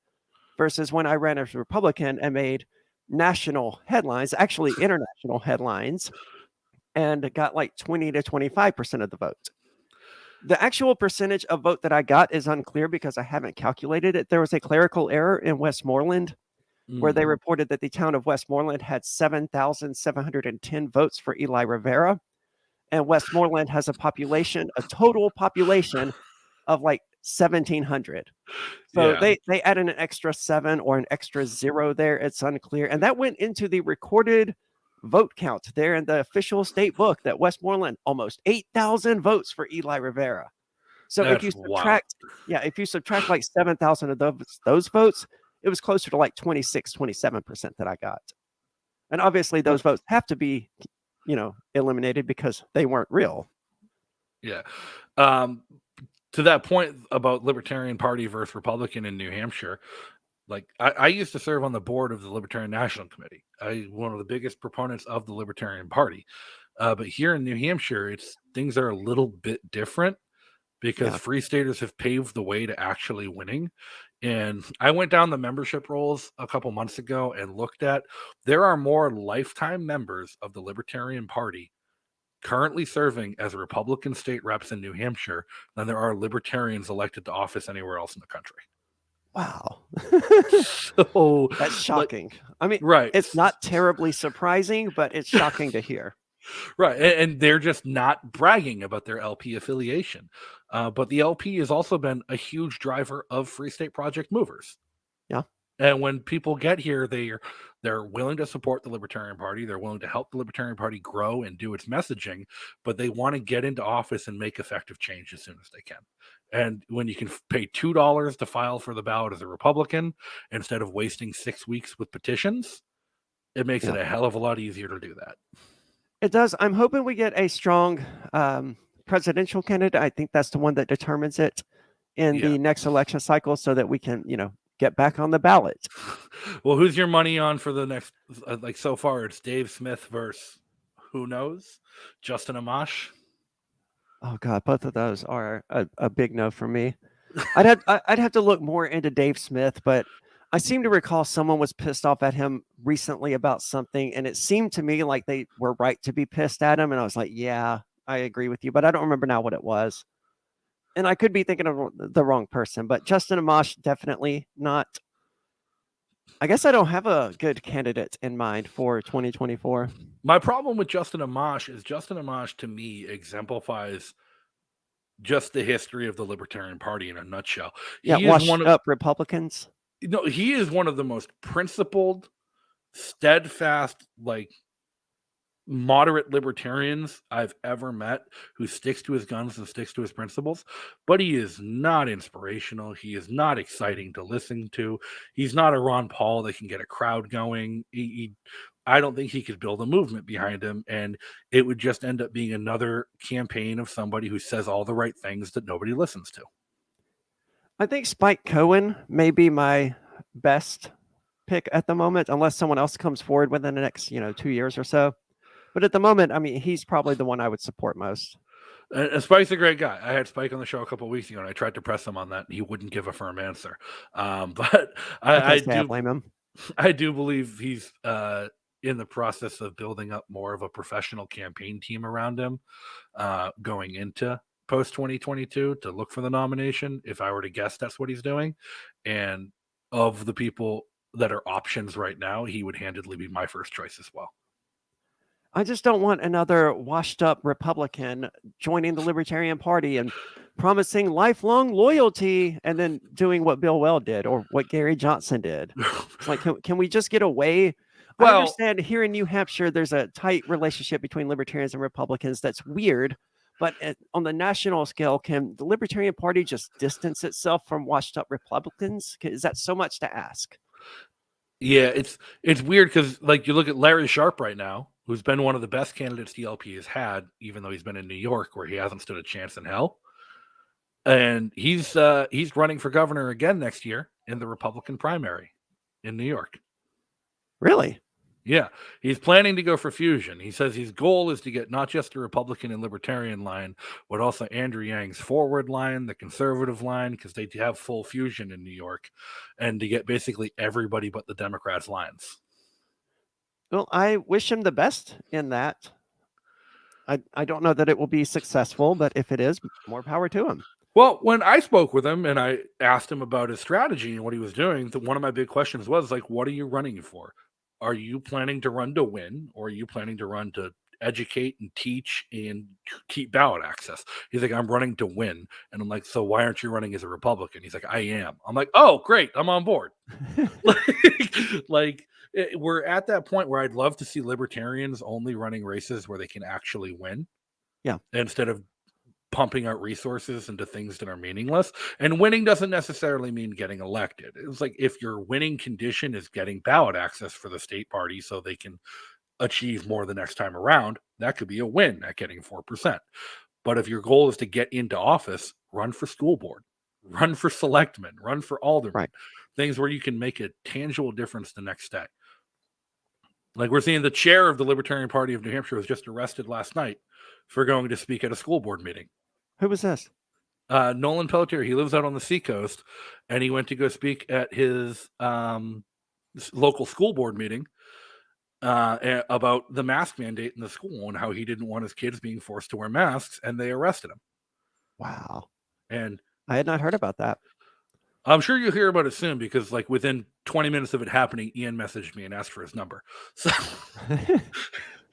Versus when I ran as a Republican and made national headlines, actually international headlines, and got like 20 to 25% of the vote. The actual percentage of vote that I got is unclear because I haven't calculated it. There was a clerical error in Westmoreland where they reported that the town of Westmoreland had 7,710 votes for Eli Rivera. And Westmoreland has a total population of like 1,700. So they added an extra 7 or an extra 0 there. It's unclear. And that went into the recorded vote count there in the official state book that Westmoreland almost 8,000 votes for Eli Rivera. So if you subtract like 7,000 of those votes, it was closer to like 27% that I got. And obviously those votes have to be, eliminated because they weren't real. Yeah. To that point about Libertarian Party versus Republican in New Hampshire, like I used to serve on the board of the Libertarian National Committee. One of the biggest proponents of the Libertarian Party. But here in New Hampshire, things are a little bit different because Free Staters have paved the way to actually winning. And I went down the membership rolls a couple months ago and looked at, there are more lifetime members of the Libertarian Party currently serving as Republican state reps in New Hampshire than there are Libertarians elected to office anywhere else in the country. Wow. So that's shocking. I mean, right. It's not terribly surprising, but it's shocking to hear. Right. And they're just not bragging about their LP affiliation. But the LP has also been a huge driver of Free State Project movers. Yeah. And when people get here, they're willing to support the Libertarian Party. They're willing to help the Libertarian Party grow and do its messaging, but they want to get into office and make effective change as soon as they can. And when you can pay $2 to file for the ballot as a Republican instead of wasting 6 weeks with petitions, it makes it a hell of a lot easier to do that. It does. I'm hoping we get a strong presidential candidate. I think that's the one that determines it in the next election cycle so that we can, get back on the ballot. Well, who's your money on for the next, like so far it's Dave Smith versus who knows? Justin Amash. Oh God, both of those are a big no for me. I'd have to look more into Dave Smith, but I seem to recall someone was pissed off at him recently about something, and it seemed to me like they were right to be pissed at him, and I was like, yeah, I agree with you, but I don't remember now what it was. And I could be thinking of the wrong person, but Justin Amash, definitely not. I guess I don't have a good candidate in mind for 2024. My problem with Justin Amash to me exemplifies just the history of the Libertarian Party in a nutshell. Washed up Republicans. No, he is one of the most principled, steadfast, like moderate libertarians I've ever met who sticks to his guns and sticks to his principles, but he is not inspirational. He is not exciting to listen to. He's not a Ron Paul that can get a crowd going. I don't think he could build a movement behind him, and it would just end up being another campaign of somebody who says all the right things that nobody listens to. I think Spike Cohen may be my best pick at the moment, unless someone else comes forward within the next 2 years or so. But at the moment, I mean, he's probably the one I would support most. Spike's a great guy. I had Spike on the show a couple of weeks ago, and I tried to press him on that, and he wouldn't give a firm answer. But I do blame him. I do believe he's in the process of building up more of a professional campaign team around him going into post 2022 to look for the nomination. If I were to guess, that's what he's doing. And of the people that are options right now, he would handedly be my first choice as well. I just don't want another washed up Republican joining the Libertarian Party and promising lifelong loyalty and then doing what Bill Weld did or what Gary Johnson did. It's like, can we just get away? I understand here in New Hampshire, there's a tight relationship between Libertarians and Republicans. That's weird. But on the national scale, can the Libertarian Party just distance itself from washed up Republicans? Is that so much to ask? Yeah, it's weird because like you look at Larry Sharp right now, who's been one of the best candidates the LP has had, even though he's been in New York where he hasn't stood a chance in hell. And he's running for governor again next year in the Republican primary in New York. Really? Yeah, he's planning to go for fusion. He says his goal is to get not just the Republican and Libertarian line, but also Andrew Yang's forward line, the conservative line, because they have full fusion in New York, and to get basically everybody but the Democrats' lines. Well, I wish him the best in that. I don't know that it will be successful, but if it is, more power to him. Well, when I spoke with him and I asked him about his strategy and what he was doing, one of my big questions was like, what are you running for? Are you planning to run to win, or are you planning to run to educate and teach and keep ballot access? He's like, I'm running to win. And I'm like, so why aren't you running as a Republican? He's like, I am. I'm like, oh, great. I'm on board. We're at that point where I'd love to see Libertarians only running races where they can actually win. Yeah. Instead of pumping out resources into things that are meaningless. And winning doesn't necessarily mean getting elected. It's like if your winning condition is getting ballot access for the state party so they can achieve more the next time around, that could be a win at getting 4%. But if your goal is to get into office, run for school board, run for selectmen, run for aldermen, right. Things where you can make a tangible difference the next day. Like we're seeing the chair of the Libertarian Party of New Hampshire was just arrested last night for going to speak at a school board meeting. Who was this? Nolan Pelletier. He lives out on the seacoast, and he went to go speak at his local school board meeting about the mask mandate in the school and how he didn't want his kids being forced to wear masks, and they arrested him. Wow. And I had not heard about that. I'm sure you'll hear about it soon because like within 20 minutes of it happening, Ian messaged me and asked for his number. So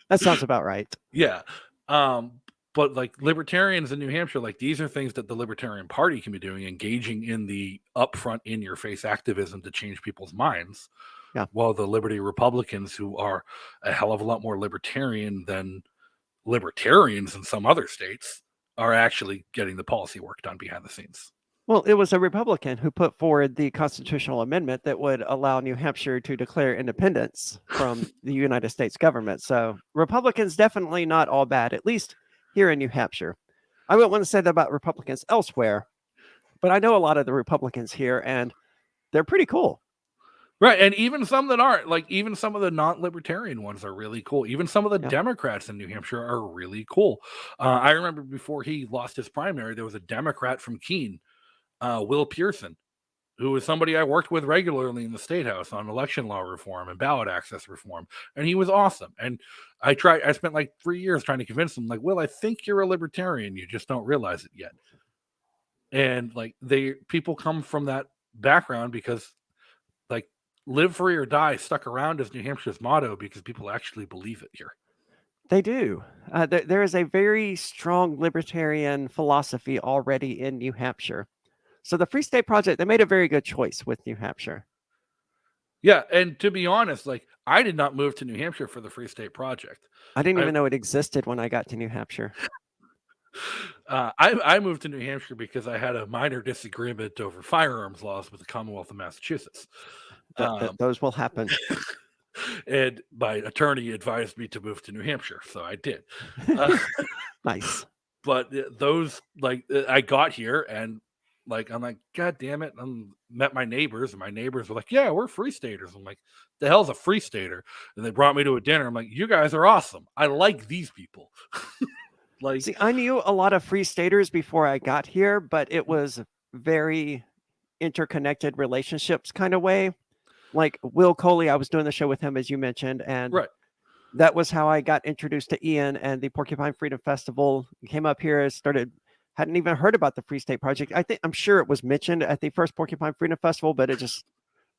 that sounds about right. Yeah. But like libertarians in New Hampshire, like these are things that the Libertarian Party can be doing, engaging in the upfront in your face activism to change people's minds. Yeah. While the Liberty Republicans, who are a hell of a lot more libertarian than libertarians in some other states, are actually getting the policy work done behind the scenes. Well, it was a Republican who put forward the constitutional amendment that would allow New Hampshire to declare independence from the United States government. So Republicans definitely not all bad, at least here in New Hampshire. I wouldn't want to say that about Republicans elsewhere, but I know a lot of the Republicans here, and they're pretty cool. Right, and even some that aren't, like even some of the non-libertarian ones are really cool. Even some of the Democrats in New Hampshire are really cool. I remember before he lost his primary, there was a Democrat from Keene, Will Pearson, who was somebody I worked with regularly in the State House on election law reform and ballot access reform. And he was awesome. And I spent like 3 years trying to convince him, like, Will, I think you're a libertarian. You just don't realize it yet. And like people come from that background because like live free or die stuck around as New Hampshire's motto because people actually believe it here. They do. There is a very strong libertarian philosophy already in New Hampshire. So the Free State Project, they made a very good choice with New Hampshire. Yeah, and to be honest, like I did not move to New Hampshire for the Free State Project. I didn't even know it existed when I got to New Hampshire. I moved to New Hampshire because I had a minor disagreement over firearms laws with the Commonwealth of Massachusetts. Those will happen. And my attorney advised me to move to New Hampshire, so I did. Nice. But those, like, I got here and like, I'm like, God damn it. Met my neighbors and my neighbors were like, yeah, we're Free Staters. I'm like, the hell's a Free Stater? And they brought me to a dinner. I'm like, you guys are awesome. I like these people. Like, see, I knew a lot of Free Staters before I got here, but it was very interconnected relationships kind of way. Like Will Coley, I was doing the show with him, as you mentioned, and right. That was how I got introduced to Ian and the Porcupine Freedom Festival. Came up here, hadn't even heard about the Free State Project. I'm sure it was mentioned at the first Porcupine Freedom Festival, but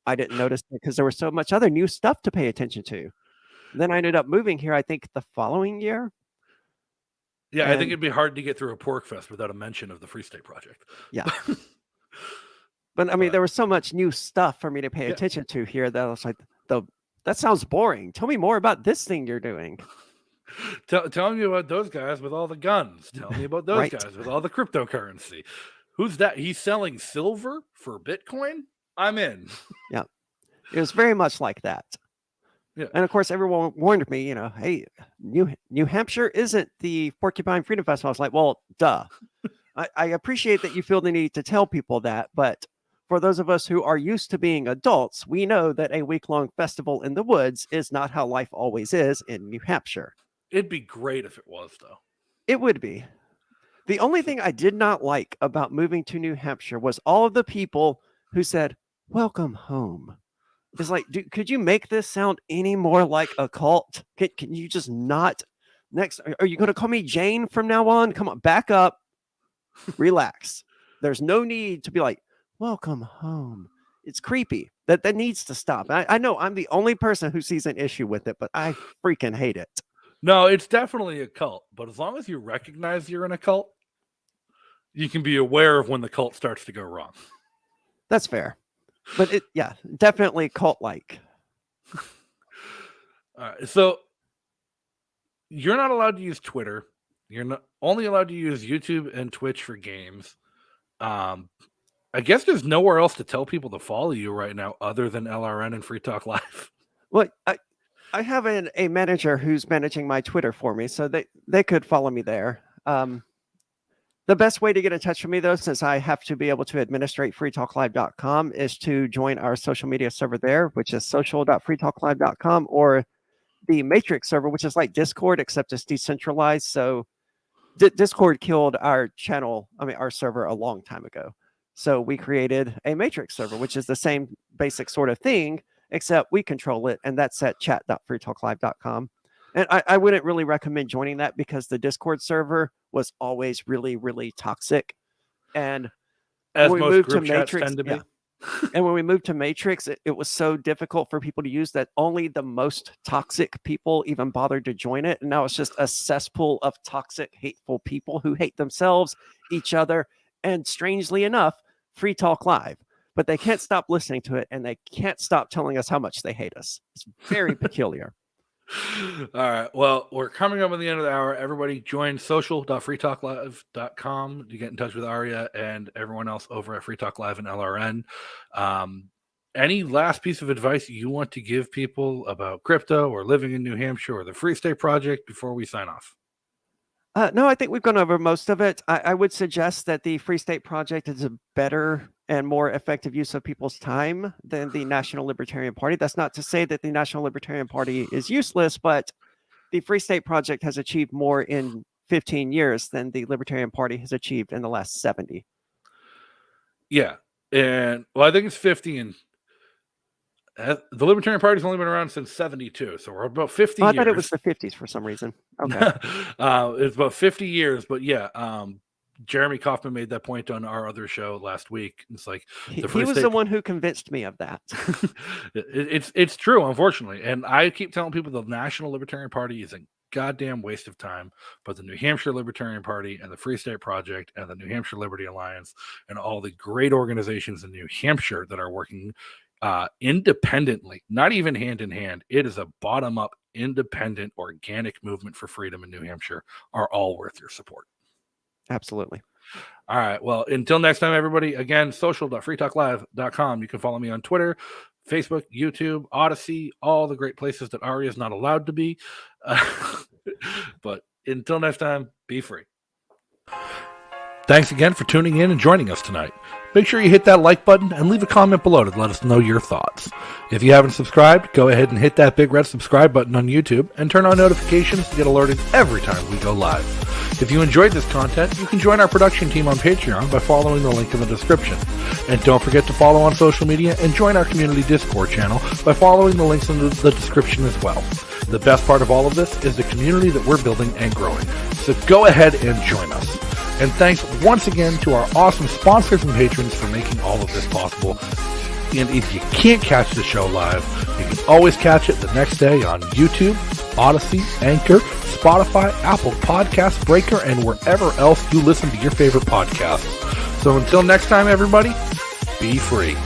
I didn't notice it because there was so much other new stuff to pay attention to. Then I ended up moving here, I think, the following year. Yeah, I think it'd be hard to get through a pork fest without a mention of the Free State Project. Yeah. But I mean, there was so much new stuff for me to pay attention to here that I was like, that sounds boring. Tell me more about this thing you're doing. Tell me about those guys with all the guns. Tell me about those guys with all the cryptocurrency. Who's that? He's selling silver for Bitcoin? I'm in. Yeah. It was very much like that. Yeah. And of course, everyone warned me, hey, New Hampshire isn't the Porcupine Freedom Festival. I was like, well, duh. I appreciate that you feel the need to tell people that, but for those of us who are used to being adults, we know that a week-long festival in the woods is not how life always is in New Hampshire. It'd be great if it was, though. It would be. The only thing I did not like about moving to New Hampshire was all of the people who said, welcome home. It's like, could you make this sound any more like a cult? Can you just not? Next, are you going to call me Jane from now on? Come on, back up. Relax. There's no need to be like, welcome home. It's creepy. That needs to stop. I know I'm the only person who sees an issue with it, but I freaking hate it. No, it's definitely a cult. But as long as you recognize you're in a cult, you can be aware of when the cult starts to go wrong. That's fair. But definitely cult-like. So you're not allowed to use Twitter. You're not only allowed to use YouTube and Twitch for games. I guess there's nowhere else to tell people to follow you right now other than LRN and Free Talk Live. Well, I have a manager who's managing my Twitter for me, so they could follow me there. The best way to get in touch with me, though, since I have to be able to administrate freetalklive.com, is to join our social media server there, which is social.freetalklive.com, or the Matrix server, which is like Discord, except it's decentralized. So Discord killed our channel, our server a long time ago. So we created a Matrix server, which is the same basic sort of thing, except we control it, and that's at chat.freetalklive.com. And I wouldn't really recommend joining that because the Discord server was always really, really toxic. And as when we most moved to group chats Matrix, tend to be. And when we moved to Matrix, it was so difficult for people to use that only the most toxic people even bothered to join it. And now it's just a cesspool of toxic, hateful people who hate themselves, each other, and strangely enough, Free Talk Live. But they can't stop listening to it, and they can't stop telling us how much they hate us. It's very peculiar. All right. Well, we're coming up on the end of the hour. Everybody join social.freetalklive.com to get in touch with Arya and everyone else over at Free Talk Live and LRN. Any last piece of advice you want to give people about crypto or living in New Hampshire or the Free State Project before we sign off? No, I think we've gone over most of it. I would suggest that the Free State Project is a better and more effective use of people's time than the National Libertarian Party. That's not to say that the National Libertarian Party is useless, but the Free State Project has achieved more in 15 years than the Libertarian Party has achieved in the last 70. Yeah. And well, I think it's 50, and the Libertarian Party's only been around since 72, so we're about 50 years. I thought it was the 50s for some reason. Okay. It's about 50 years, but yeah, Jeremy Kaufman made that point on our other show last week. It's like he was the one who convinced me of that. It's true, unfortunately. And I keep telling people the National Libertarian Party is a goddamn waste of time, but the New Hampshire Libertarian Party and the Free State Project and the New Hampshire Liberty Alliance and all the great organizations in New Hampshire that are working independently, not even hand in hand. It is a bottom-up, independent, organic movement for freedom in New Hampshire, are all worth your support. Absolutely. All right. Well, until next time, everybody, again, social.freetalklive.com. You can follow me on Twitter, Facebook, YouTube, Odyssey, all the great places that Arya is not allowed to be. But until next time, be free. Thanks again for tuning in and joining us tonight. Make sure you hit that like button and leave a comment below to let us know your thoughts. If you haven't subscribed, go ahead and hit that big red subscribe button on YouTube and turn on notifications to get alerted every time we go live. If you enjoyed this content, you can join our production team on Patreon by following the link in the description. And don't forget to follow on social media and join our community Discord channel by following the links in the description as well. The best part of all of this is the community that we're building and growing. So go ahead and join us. And thanks once again to our awesome sponsors and patrons for making all of this possible. And if you can't catch the show live, you can always catch it the next day on YouTube, Odyssey, Anchor, Spotify, Apple Podcast, Breaker, and wherever else you listen to your favorite podcasts. So until next time, everybody, be free.